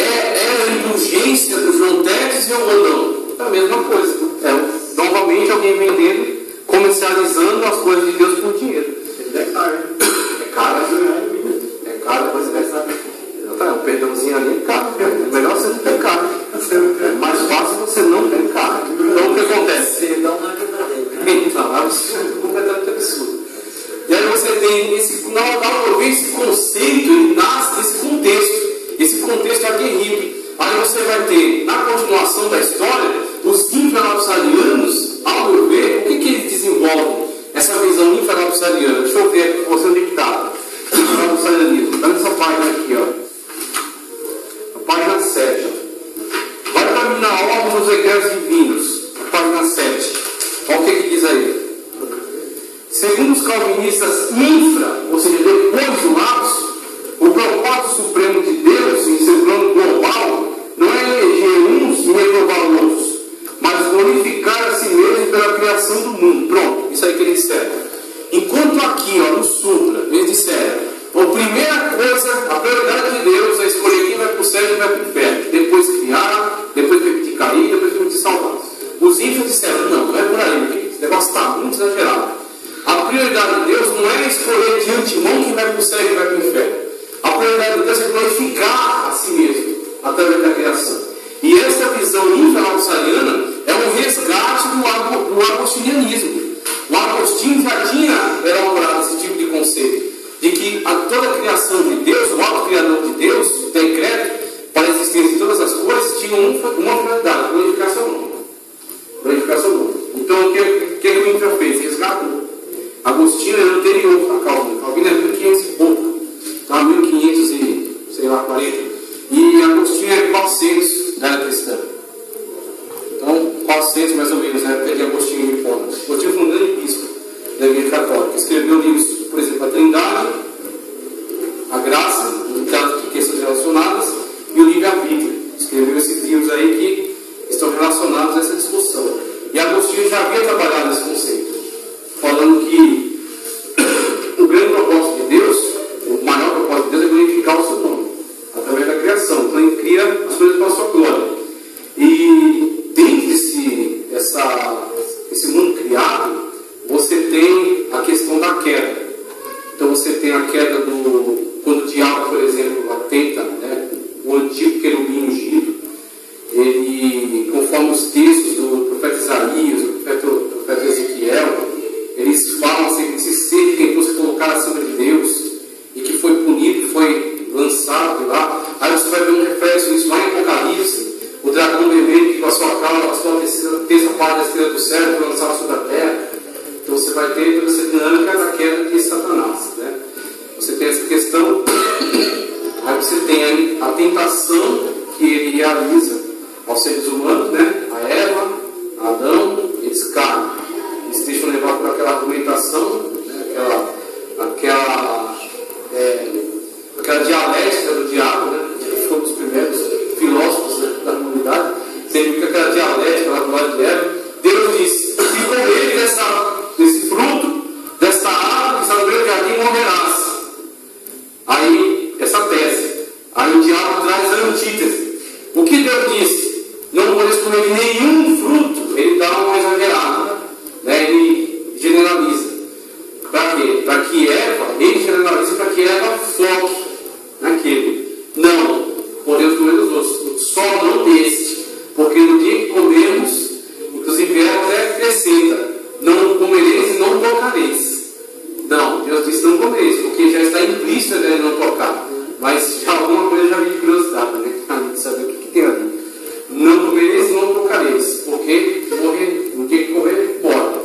indulgência do João Tetzel ou não? É a mesma coisa. Novamente alguém vendendo, comercializando as coisas de Deus por dinheiro. É caro. É caro, é caro, mas o perdãozinho ali é caro. É melhor você não pecar. É mais fácil você não pecar. Então o que acontece? Então, é absurdo, completamente absurdo. E aí você tem esse conceito, ele nasce desse contexto. Esse contexto é terrível. Aí você vai ter, na continuação da história, os infralapsarianos, ao meu ver, o que eles desenvolvem? Essa visão infralapsariana. Deixa eu ver aqui com você onde está. Infralapsarianismo. Está nessa página aqui, ó. A página 7. Vai caminhar a ordem dos egressos divinos. A página 7. Olha o que diz aí. Segundo os calvinistas ou seja, depois do lapso, o propósito supremo de Deus, em seu plano global, não é eleger uns e reprovar outros, mas glorificar a si mesmo pela criação do mundo. Pronto, isso aí que eles disseram. Enquanto aqui, ó, no Supra, eles disseram: a primeira coisa, a prioridade de Deus é escolher quem vai para o céu e quem vai para o inferno. Depois criar, depois permitir cair, depois permitir salvar. Os índios disseram: não é por aí, esse negócio está muito exagerado. A prioridade de Deus não é escolher de antemão quem vai para o céu e quem vai para o inferno. A prioridade de Deus é glorificar a si mesmo através da criação. E essa visão infralapsariana é um resgate do agostinianismo. O Agostinho já tinha elaborado esse tipo de conceito, de que toda a criação de Deus, o alto criador de Deus, o decreto para a existência de todas as coisas, tinha uma finalidade: glorificação nova. Glorificação nova. Então o que o Infra fez? Resgatou. Agostinho era anterior a Calvino. Calvino é 1500 e pouco. Então 1500 e, sei lá, 40. E Agostinho é 400 da era cristã. Então, 400 mais ou menos, na época de Agostinho de Hipona. Agostinho foi um grande bispo da Igreja Católica. Escreveu livros, por exemplo, a Trindade, a Graça, o Teatro de Questões Relacionadas e o livro A Bíblia. Escreveu esses livros aí que estão relacionados a essa discussão. E ele, conforme os textos do profeta Isaías, do profeta Ezequiel, eles falam assim, esse ser que tentou se colocar acima de Deus e que foi punido, foi lançado lá. Aí você vai ver um reflexo nisso lá em Apocalipse, o dragão vermelho que com a sua cauda, a sua terça parte da estrela do céu foi lançado sobre a terra. Então você vai ter toda essa dinâmica da queda de Satanás, né? Você tem essa questão, aí você tem a tentação que ele realiza aos seres humanos, né? A Eva, a Adão, eles caem. Eles deixam levar por aquela argumentação, né? Aquela dialética do diabo, né? Que foi um dos primeiros filósofos, né, da humanidade. Sempre que aquela dialética lá do lado de Eva, Deus disse: se comer desse fruto, desta árvore que está no meio do jardim, morrerás. Aí, essa tese. Aí o diabo traz a antítese. O que Deus disse? Não podes comer de nenhum fruto. Ele dá uma exagerada, né? Ele generaliza. Para quê? Para que Eva, ele generaliza para que Eva foque naquele. Não, podemos comer dos outros, só não deste, porque no dia que comemos, inclusive ela até acrescenta: não comereis e não tocareis. Não, Deus disse não comereis, porque já está implícito ele não tocar. Mas já alguma coisa já vi de curiosidade, né? Saber o que tem ali. Não comereis e não tocareis, porque no dia que comer, morre.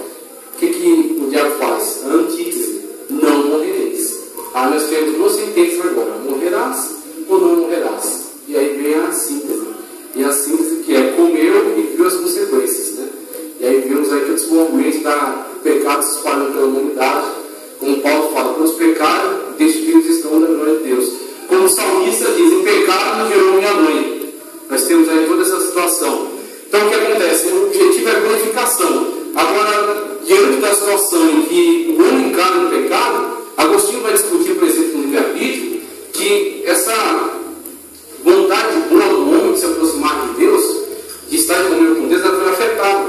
O que o diabo faz? A antítese: não morrereis. Aí nós temos duas sentenças agora: morrerás ou não morrerás. E aí vem a síntese. E a síntese que é: comeu e viu as consequências, né? E aí vemos aí que o desenvolvimento do pecado se espalhando pela humanidade. Como Paulo fala: todos pecaram, destituídos estão da glória de Deus. Como o salmista diz: em pecado nos gerou minha mãe. Nós temos aí toda essa situação. Então o que acontece? O objetivo é a glorificação. Agora, diante da situação em que o homem cai no pecado, Agostinho vai discutir, por exemplo, no livre-arbítrio, que essa vontade boa do homem de se aproximar de Deus, de estar em comunhão com Deus, ela foi afetada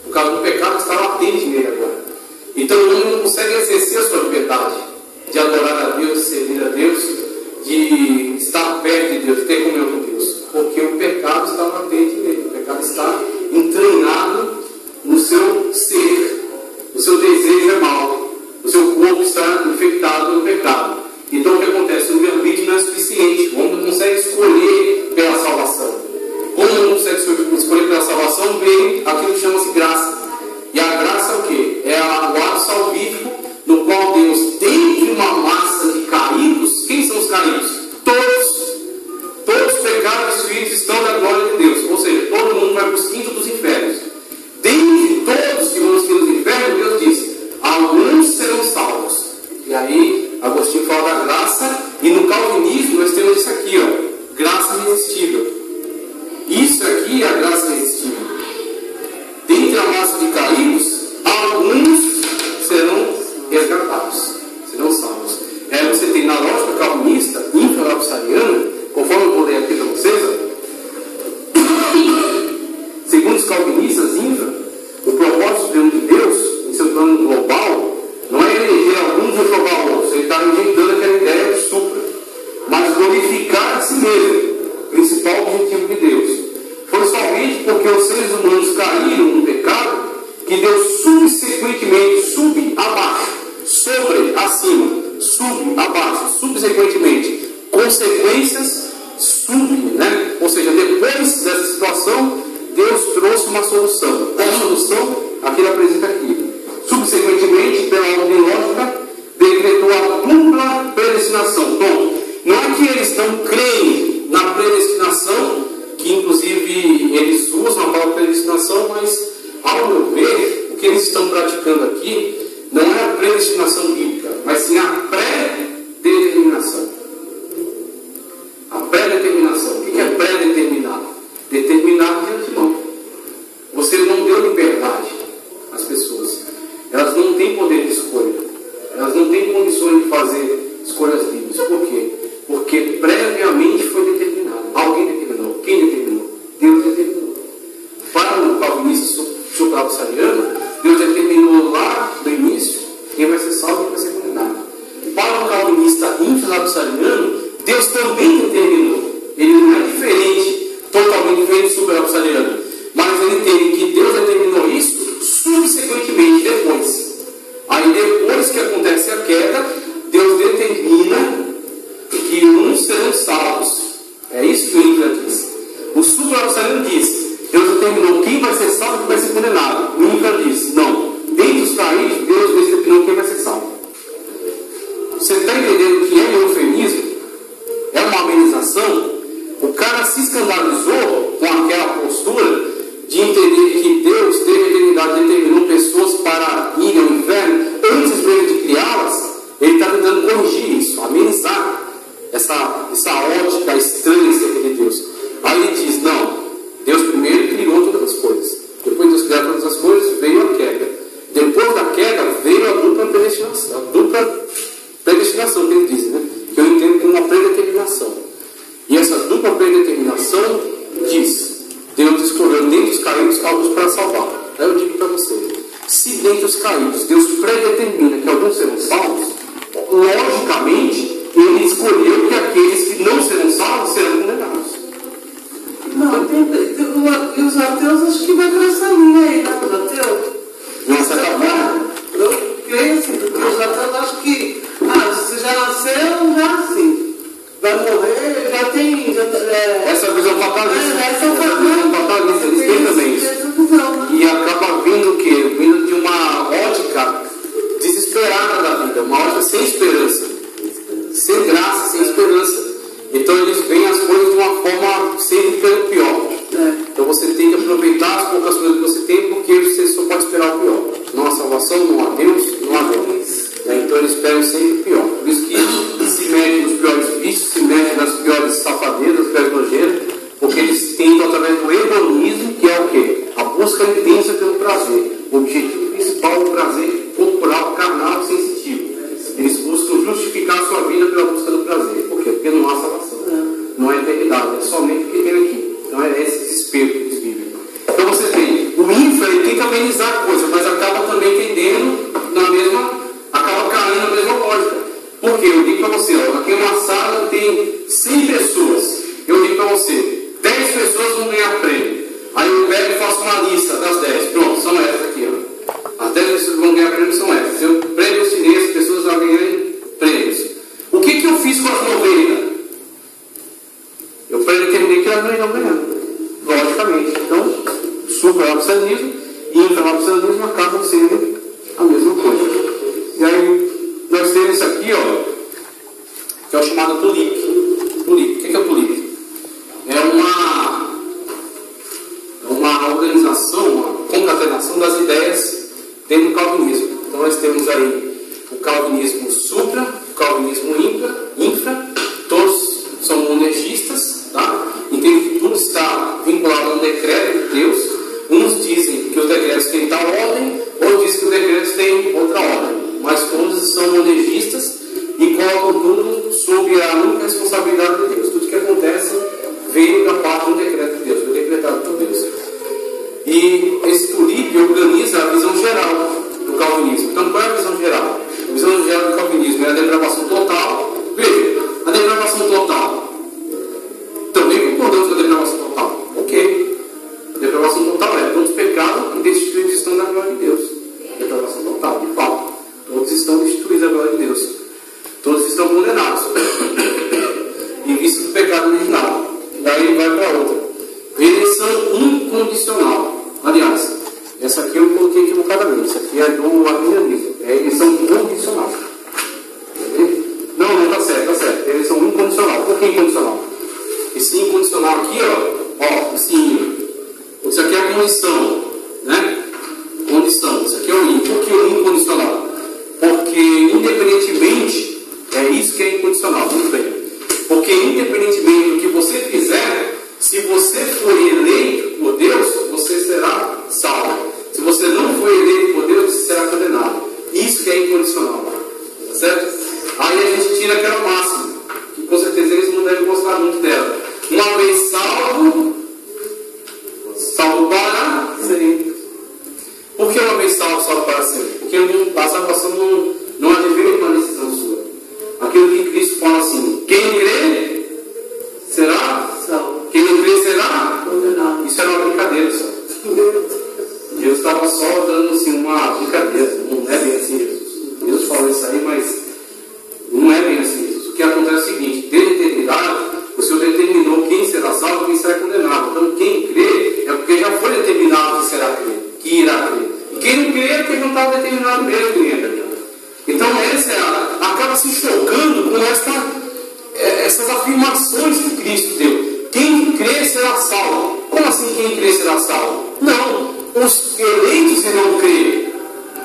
por causa do pecado que está latente nele agora. Então o homem não consegue exercer a sua liberdade de adorar a Deus, de servir a Deus, de estar perto de Deus, de ter comunhão com Deus, porque o pecado está latente nele, o pecado está entranhado no seu ser, o seu desejo é mau, o seu corpo está infectado pelo pecado. Então o que acontece? O livre-arbítrio não é suficiente, o homem não consegue escolher pela salvação. Como não consegue escolher pela salvação, vem aquilo que chama-se graça. E a graça é o quê? É o ato salvífico no qual Deus, dentro de uma massa de caídos, quem são os caídos? Todos os pecados destruídos estão na glória de Deus. Ou seja, todo mundo vai para os quintos dos infernos. Dentre todos que vão nos quintos dos infernos, Deus diz: alguns serão salvos. E aí, Agostinho fala da graça, e no calvinismo nós temos isso aqui, ó, graça irresistível. Isso aqui é a graça irresistível. Dentre a massa de caídos, alguns serão resgatados, serão salvos. Aí você tem na lógica calvinista, infralapsariana, conforme eu vou ler aqui para vocês, segundo os calvinistas o propósito supremo de Deus, em seu plano global, não é eleger alguns e jogar outros. Ele está rejeitando aquela ideia do supra, mas glorificar a si mesmo, principal objetivo de Deus. Foi somente porque os seres humanos caíram no pecado que Deus subsequentemente, abaixo, sobre, acima, abaixo, subsequentemente, consequências, né? Ou seja, depois dessa situação, Deus trouxe uma solução. Qual a solução? Aqui ele apresenta aqui. Subsequentemente, pela ordem lógica, decretou a dupla predestinação. Bom, não é que eles não creem na predestinação, que inclusive eles usam a palavra predestinação, mas, ao meu ver, o que eles estão praticando aqui não é a predestinação bíblica, mas sim a pré-determinação. A pré-determinação. O que é pré-determinar? Determinar de antemão. Você não deu liberdade às pessoas. Elas não têm poder de escolha. Elas não têm condições de fazer escolhas livres. Por quê? Porque previamente foi determinado. Alguém determinou. Quem determinou? Deus determinou. Para o calvinista supra-lapsariano, Deus determinou lá no início quem vai ser salvo e quem vai ser movimento super-absaliano, mas ele entende que Deus determinou isso subsequentemente, depois. Aí depois que acontece a queda, Deus determina que uns serão salvos. É isso que o INCRA diz. O super-absaliano diz, Deus determinou quem vai ser salvo e quem vai ser condenado. O INCRA diz, não. Dentre os caídos, Deus determinou quem vai ser salvo. Você está entendendo o que é eufemismo? É uma amenização. O cara se escandalizou com aquela postura de entender que Deus, desde a eternidade, determinou pessoas para irem ao inferno antes mesmo de criá-las. Ele está tentando corrigir isso, amenizar essa ótica estranha de Deus. Aí ele diz, não, Deus primeiro criou todas as coisas. Depois de Deus criar todas as coisas, veio a queda. Depois da queda, veio a dupla predestinação. A dupla predestinação que ele diz, né? Que eu entendo como uma predeterminação. E essa dupla predeterminação diz, Deus escolheu dentre os caídos alguns para salvar. Aí eu digo para você, se dentre os caídos Deus predetermina que alguns serão salvos, logicamente Ele escolheu que aqueles que não serão salvos serão condenados. Não, e os ateus acho que vai para essa linha aí, né? Os ateus? Nossa, Eu creio assim, porque os ateus acham que você já nasceu, já assim. Vai morrer, já tem. essa visão fatalista. Essa visão fatalista, eles têm também isso. E acaba vindo o quê? Vindo de uma ótica desesperada da vida, uma ótica sem esperança, sem graça, sem esperança. Então eles veem as coisas de uma forma sempre pelo pior. Então você tem que aproveitar as poucas coisas que você tem, porque você só pode esperar o pior. Não há salvação, não há Deus, não há Deus. Então eles esperam sempre o pior. Por isso que se mete nos piores vícios, se mete nas piores safadezas, nas piores nojeiras, porque eles tentam através do hedonismo, que é o quê? A busca intensa pelo prazer. O objetivo principal é o prazer corporal, carnal e sensitivo. Eles buscam justificar a sua vida pela busca do prazer. Por quê? Porque não há salvação. Não é eternidade, é somente o que tem aqui. Então é esse desespero que eles vivem. Então você tem, o INFRA ele tenta amenizar a coisa, mas acaba também entendendo acaba caindo na mesma lógica. Por quê? Eu digo para você, ó, aqui é uma sala que tem 100 pessoas. Eu digo para você, 10 pessoas vão ganhar prêmio. Aí eu pego e faço uma lista das 10. Pronto, são essas aqui, ó. As 10 pessoas que vão ganhar prêmio são essas. Eu predestinei as pessoas a ganharem prêmios. O que eu fiz com as 90? Eu predeterminei que elas não iriam ganhar. Logicamente. Então, super-absalianismo e infra-absalianismo acabam sendo a mesma coisa. E aí, nós temos isso aqui, ó, que é o chamado tulipe. Tulipe. O que é o tulipe? É uma organização, uma concatenação das ideias dentro do calvinismo. Então nós temos aí o calvinismo supra, o calvinismo infra, todos são monergistas, tá? Entendem que tudo está vinculado a um decreto de Deus. Uns dizem que os decretos têm tal ordem, outros dizem que os decretos têm outra ordem, mas todos são monergistas e colocam tudo sob a única responsabilidade de Deus. Tudo que acontece veio da parte do decreto de Deus, foi decretado por Deus. E esse tulipe organiza a visão geral do calvinismo. Então, qual é a visão geral? A visão geral do calvinismo é a depravação total. Veja, a depravação total. Também concordamos com a depravação total. Ok. A depravação total é todos pecados e destituídos estão da glória de Deus. Depravação total, de fato. Todos estão destituídos da glória de Deus. Todos estão condenados. Em vista do pecado original. Daí ele vai para outra. Eleição incondicional. Aliás, essa aqui eu coloquei equivocadamente. Essa aqui é do arminianismo. É eleição incondicional. Não, está certo, está certo. Eleição incondicional. Por que incondicional? Esse incondicional aqui, ó, isso aqui é a condição, né? Condição. Isso aqui é o in. Por que o incondicional? Porque independentemente, é isso que é incondicional, muito bem. Porque independentemente do que você fizer, se você for eleito por Deus, você será salvo. Se você não for eleito por Deus, você será condenado. Isso que é incondicional. Tá certo? Aí a gente tira aquela máxima, que com certeza eles não devem gostar muito dela. Uma vez salvo para sempre. Por que uma vez salvo para sempre? Porque a salvação não advém de uma decisão sua. Aquilo que Cristo fala assim: quem crê será salvo. Quem não crê será condenado. estava só dando assim, uma brincadeira. Não é bem assim, Jesus. Deus falou isso aí, mas não é bem assim, Jesus. O que acontece é o seguinte: desde a eternidade, o Senhor determinou quem será salvo e quem será condenado. Então, quem crê é porque já foi determinado que será crer, que irá crer. E quem não crê é porque não está determinado mesmo que entra. Então, essa acaba se chocando com essas afirmações que Cristo deu. Quem crê será salvo. Como assim quem crê será salvo? Não, os eleitos irão crer.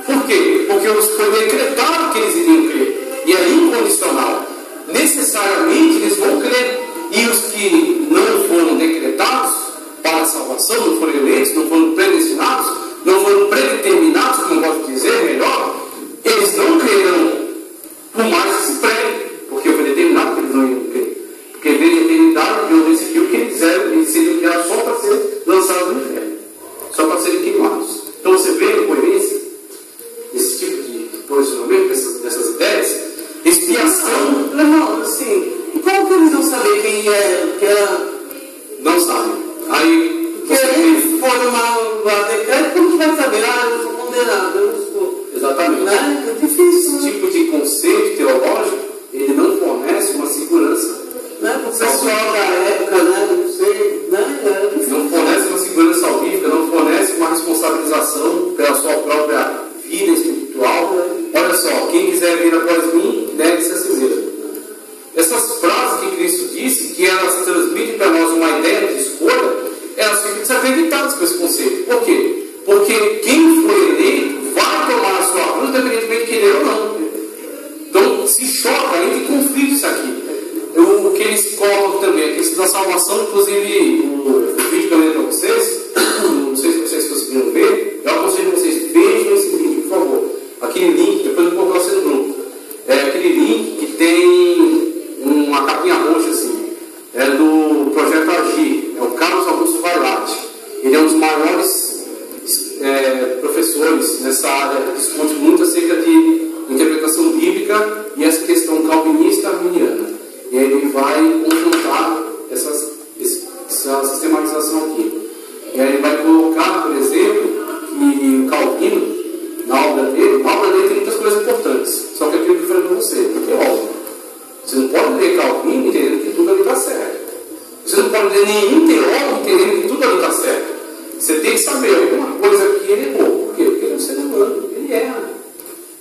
Por quê? Porque foi decretado que eles iriam crer. E é incondicional. Necessariamente eles vão crer. E os que não foram decretados para a salvação, não foram eleitos, não foram predestinados, não foram predeterminados, como eu posso dizer melhor, eles não crerão, por mais que se pregue, porque foi determinado que eles não iriam crer. Porque desde a eternidade Deus decidiu que eles seriam criados só para ser lançados no inferno, só para serem queimados. Então você vê a coerência desse tipo de posicionamento, dessas ideias, expiação. Irmão, assim, como que eles vão saber quem é? Não sabem. Aí Porque eles foram lá decreto, como que vai saber? Eu sou condenado, eu não sou. exatamente. Né? É difícil, Esse né? tipo de conceito teológico, ele não fornece uma segurança. Né? O pessoal da época, né? Não sei, né? Era difícil. Não fornece uma segurança salvífica, não fornece uma responsabilização pela sua própria vida espiritual. Olha só, quem quiser vir após mim, deve-se a si mesmo. Essas frases que Cristo disse, que elas transmitem para nós uma ideia de escolha, elas ficam desacreditadas com esse conceito. Por quê? Porque quem foi eleito vai tomar a sua cruz, independentemente de querer ou não. Então, se choca, entra em conflito isso aqui. O que eles colocam também, a questão da salvação, inclusive o vídeo que eu mandei para vocês, não sei se vocês conseguiram ver, eu aconselho vocês, vejam esse vídeo, por favor. Aquele link, depois eu vou colocar você no grupo. É aquele link que tem uma capinha roxa assim, é do Projeto Agir, é o Carlos Augusto Vailate. Ele é um dos maiores professores nessa área, discute muito acerca de interpretação bíblica e essa questão calvinista arminiana. E aí ele vai confrontar essa sistematização aqui. E aí ele vai colocar, por exemplo, que o Calvino, na obra dele tem muitas coisas importantes. Só que aquilo que eu falei para você, porque é óbvio. Você não pode ler Calvino entendendo que tudo ali está certo. Você não pode ler nenhum teólogo entendendo que tudo ali está certo. Você tem que saber alguma coisa que ele errou. Por quê? Porque ele é um ser humano, ele erra.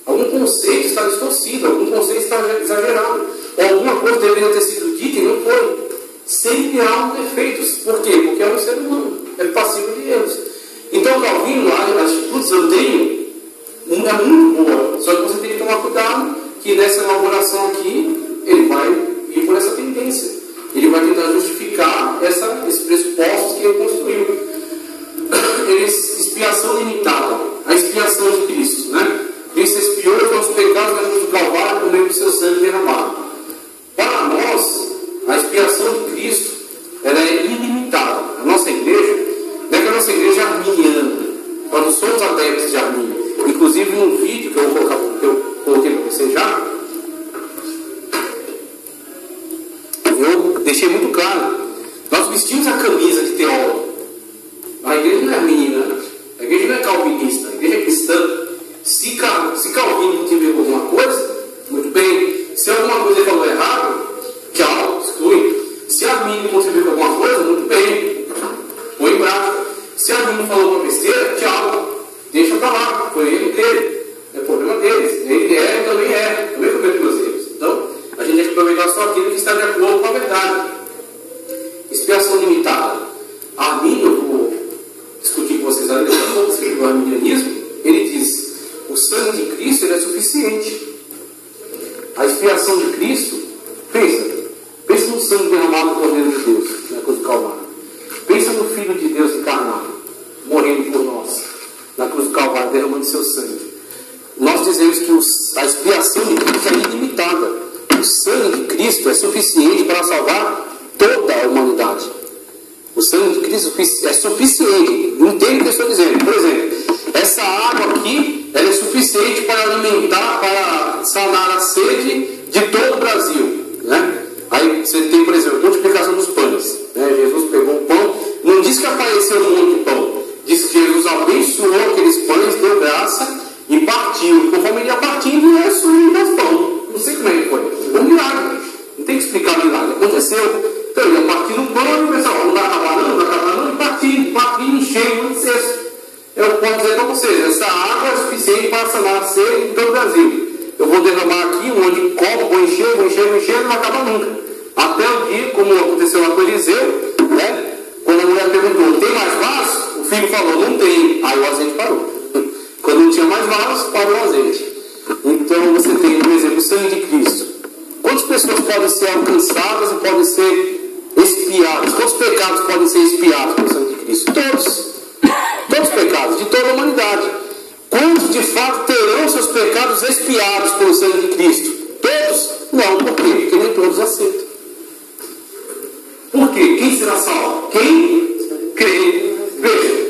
Algum conceito está distorcido, algum conceito está exagerado. Ou alguma coisa deveria ter sido dita e não foi. Sempre há um defeitos. Por quê? Porque é um ser humano, é passivo de erros. Então Calvino, as atitudes eu tenho, é muito boa. Só que você tem que tomar cuidado que nessa elaboração aqui, ele vai ir por essa tendência. Ele vai tentar justificar esses pressupostos que ele construiu. Expiação limitada. A expiação de Cristo, né? Cristo expiou os nossos pecados na cruz do Calvário por meio do seu sangue derramado. Para nós, a expiação de Cristo ela é ilimitada. A nossa igreja, não é que a nossa igreja é arminiana. Nós não somos adeptos de Armínio. Inclusive, num vídeo que eu coloquei para vocês já, eu deixei muito claro. Nós vestimos a camisa de teólogo. A igreja não é arminiana, a igreja não é calvinista, a igreja é cristã. Se Calvino contribuiu com alguma coisa, muito bem. Se alguma coisa ele falou errado, tchau, exclui. Se Armínio contribuiu com alguma coisa, muito bem, põe bravo. Se Armínio falou uma besteira, tchau, deixa pra lá, foi ele dele, é problema deles. Ele também cometeu meus erros. Então, a gente tem que aproveitar só aquilo que está de acordo com a verdade. Expiação limitada. Armínio, eu vou discutir com vocês ali daqui a pouco, sobre o arminianismo, ele diz: o sangue de Cristo ele é suficiente. A expiação de Cristo, pensa no sangue derramado do Cordeiro de Deus na cruz do Calvário. Pensa no Filho de Deus encarnado, morrendo por nós na cruz do Calvário, derramando seu sangue. Nós dizemos que a expiação de Cristo é ilimitada. O sangue de Cristo é suficiente para salvar toda a humanidade. O sangue de Cristo é suficiente. Não entende o que eu estou dizendo. Por exemplo, essa água aqui ela é suficiente para alimentar, para sanar a sede de todo o Brasil, né? Aí você tem, por exemplo, a multiplicação dos pães, né? Jesus pegou o pão, não diz que apareceu um monte de pão, diz que Jesus abençoou aqueles pães, deu graça e partiu. Conforme ele ia partindo, Jesus e pão. Não sei como é que foi. Foi um milagre. Não tem que explicar o milagre. Aconteceu. Então ele ia partindo o pão e o pessoal, não vai acabar não, e partindo, enchendo um cesto. Eu posso dizer para vocês, essa água é suficiente para sanar a sede em todo o Brasil. Eu vou derramar aqui um monte de copo, vou encher, não vai acabar nunca. Até o dia, como aconteceu lá com Eliseu, né? Quando a mulher perguntou, tem mais vaso? O filho falou, não tem. Aí o azeite parou. Quando não tinha mais vaso, parou o azeite. Então você tem, por exemplo, o sangue de Cristo. Quantas pessoas podem ser alcançadas e podem ser expiadas? Quantos pecados podem ser expiados pelo sangue de Cristo? Todos. Todos os pecados, de toda a humanidade. Quantos de fato terão seus pecados expiados pelo sangue de Cristo? Todos? Não, por quê? Porque nem todos aceitam. Por quê? Quem será salvo? Quem crê. Veja,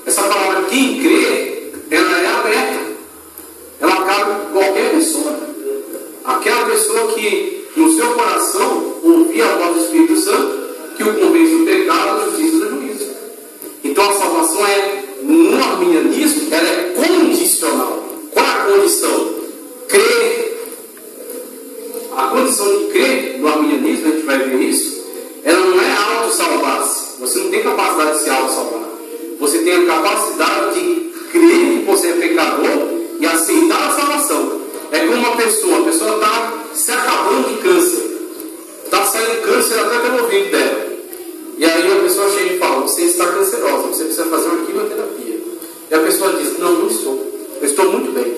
essa palavra quem crê, ela é aberta. Ela cabe em qualquer pessoa. Aquela pessoa que no seu coração ouvir a voz do Espírito Santo, que o convence do pecado, da justiça e do juízo. Então a salvação no arminianismo, ela é condicional. Qual é a condição? Crer. A condição de crer no arminianismo, a gente vai ver isso, ela não é auto-salvar-se. Você não tem capacidade de se auto-salvar. Você tem a capacidade de crer que você é pecador e aceitar a salvação. É como a pessoa está se acabando de câncer. Está saindo câncer até pelo ouvido dela. E aí a pessoa chega e fala, você está cancerosa, você precisa fazer uma quimioterapia. E a pessoa diz, não estou. Eu estou muito bem.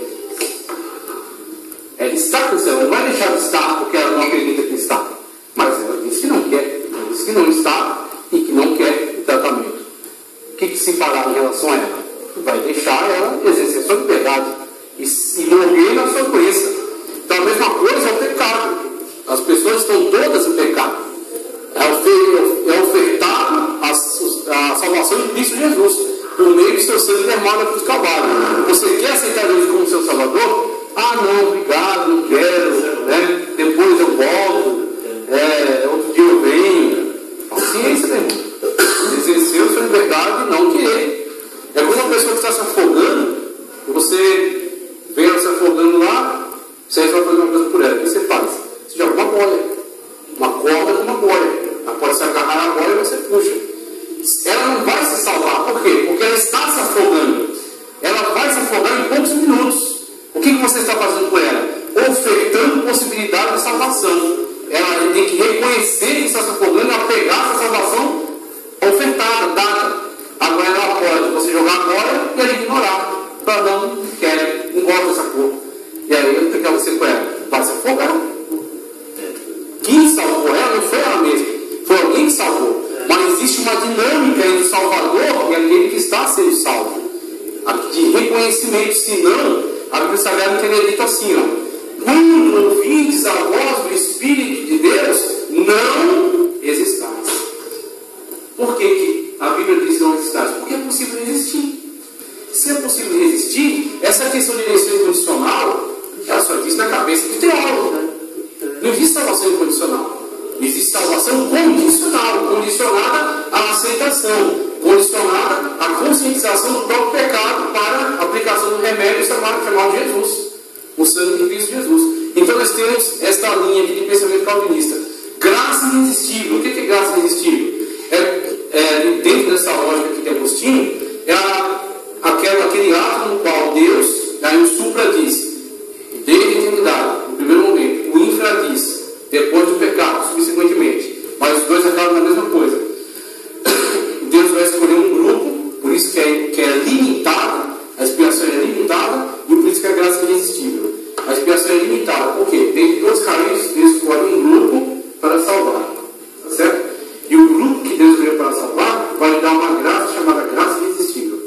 Ela está cancerosa, não vai deixar de estar porque ela não acredita que está. Mas ela diz que não quer, ela diz que não está e que não quer o tratamento. O que se fará em relação a ela? Vai deixar ela exercer sua liberdade e morrer na sua doença. Então a mesma coisa é o pecado. As pessoas estão todas em pecado. É ofertado a salvação de Cristo Jesus por meio do seu sangue derramado na cruz do Calvário. Você quer aceitar Jesus como seu Salvador? Ah, não, obrigado, não quero, né? Depois eu volto, outro dia eu venho. Paciência, meu irmão. Exerceu sua liberdade e não querer. É como uma pessoa que está se afogando, e você vê ela se afogando lá, você vai fazer uma coisa por ela. O que você faz? Você joga uma boia. Uma corda com uma boia. Ela pode se agarrar na boia e você puxa. Ela não vai se salvar. Por quê? Porque ela está se afogando. Ela vai se afogar em poucos minutos. O que você está fazendo por ela? Ofertando possibilidade de salvação. Ela tem que reconhecer que está se afogando e apegar essa salvação ofertada, dada. Agora ela pode você jogar a boia e ela ignorar. Para não quer, não gosta dessa cor. E aí o que você com ela? Vai se afogar. Quem salvou ela não foi ela mesma. Foi alguém que salvou. Mas existe uma dinâmica entre o Salvador e aquele que está sendo salvo. De reconhecimento, senão, a Bíblia Sagrada não teria dito assim, ó. Quando ouvintes a voz do Espírito de Deus, não existais. Por que a Bíblia diz não existais? Porque é possível resistir. Se é possível resistir, essa questão de eleição incondicional, ela só existe na cabeça do teólogo, né? Não existe salvação incondicional. Existe salvação condicional, condicionada à aceitação, condicionada à conscientização do próprio pecado para a aplicação do remédio chamado Jesus, o sangue de Cristo Jesus. Então nós temos esta linha aqui de pensamento calvinista. Graça irresistível. O que é graça irresistível? Dentro dessa lógica aqui de Agostinho, aquele ato no qual Deus, aí o supra diz, desde a eternidade, no primeiro momento, o infra diz, depois do pecado, subsequentemente, mas os dois acabam na mesma coisa. Deus vai escolher um grupo, por isso que é limitado, a expiação é limitada, e por isso que a graça é irresistível. A expiação é limitada, por quê? Tem dois caminhos, Deus escolhe um grupo para salvar, tá certo? E o grupo que Deus escolheu para salvar vai lhe dar uma graça chamada graça irresistível.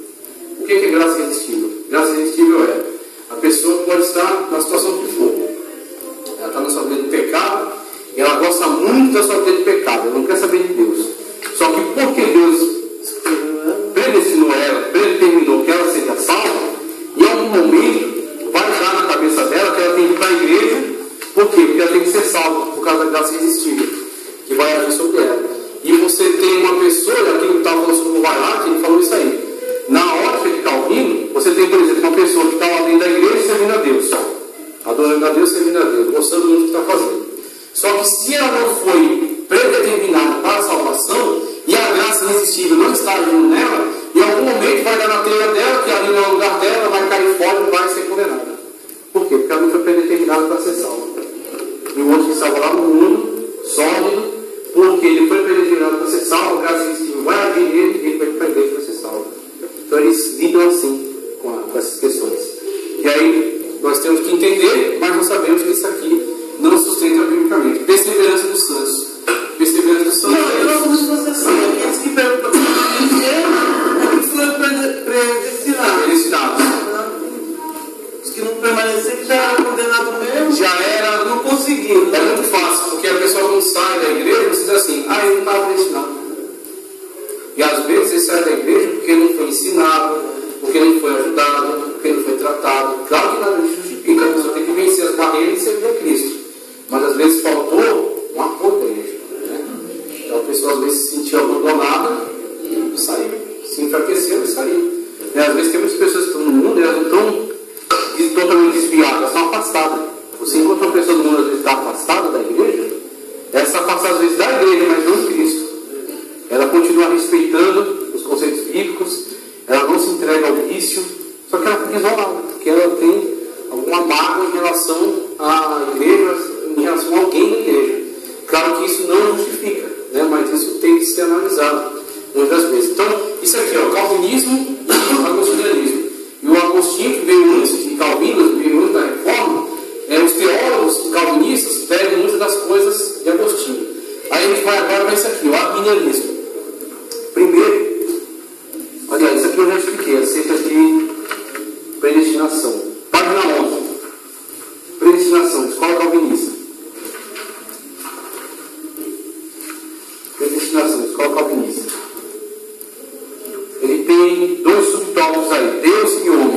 Deus servindo a Deus, gostando muito do que está fazendo. Só que se ela não foi predeterminada para a salvação, e a graça irresistível não está agindo nela, em algum momento vai dar na telha dela, que ali não é o lugar dela, vai cair fora e vai ser condenada. Por quê? Porque ela não foi predeterminada para ser salva. E o outro que salva lá no mundo, sólido, porque ele foi predeterminado para ser salvo, a graça irresistível vai agir nele e ele vai perder para ser salvo. Então eles lidam assim com essas questões. E aí nós temos que entender, mas nós sabemos que isso aqui não sustenta biblicamente. Perseverança dos santos. Perseverança dos santos. Não, eu não como se fosse assim. Aqueles que permaneceram é que foram predestinados. Predestinados. Os que não permaneceram, que já eram condenados mesmo. Já era. Não conseguiram. É muito fácil, porque a pessoa quando sai da igreja, você diz assim, ele não estava predestinado. E às vezes ele sai da igreja porque não foi ensinado, porque não foi ajudado, porque não foi tratado. Claro que nada justifica, a pessoa tem que vencer as barreiras e servir a Cristo. Mas às vezes faltou um apoio da igreja. Né? Então a pessoa às vezes se sentiu abandonada e saiu. Se enfraqueceu e saiu. E às vezes tem muitas pessoas que estão no mundo e elas não estão totalmente desviadas, elas estão afastadas. Você encontra uma pessoa do mundo às vezes está afastada da igreja, ela está afastada às vezes da igreja, mas não de Cristo. Ela continua respeitando os conceitos bíblicos, ela não se entrega ao vício, só que ela fica isolada, porque ela tem alguma mágoa em relação à igreja, em relação a alguém da igreja. Claro que isso não justifica, né? Mas isso tem que ser analisado muitas vezes. Então, isso aqui é o calvinismo e o agostinianismo. E o Agostinho, que veio antes de Calvino, veio antes da Reforma, os teólogos calvinistas pegam muitas das coisas de Agostinho. Aí a gente vai agora para isso aqui, o arminianismo. Primeiro, olha, isso aqui eu já expliquei, acerca de predestinação. Página 11. Predestinação, escola calvinista. Predestinação, escola calvinista. Ele tem dois subtópicos aí, Deus e homem.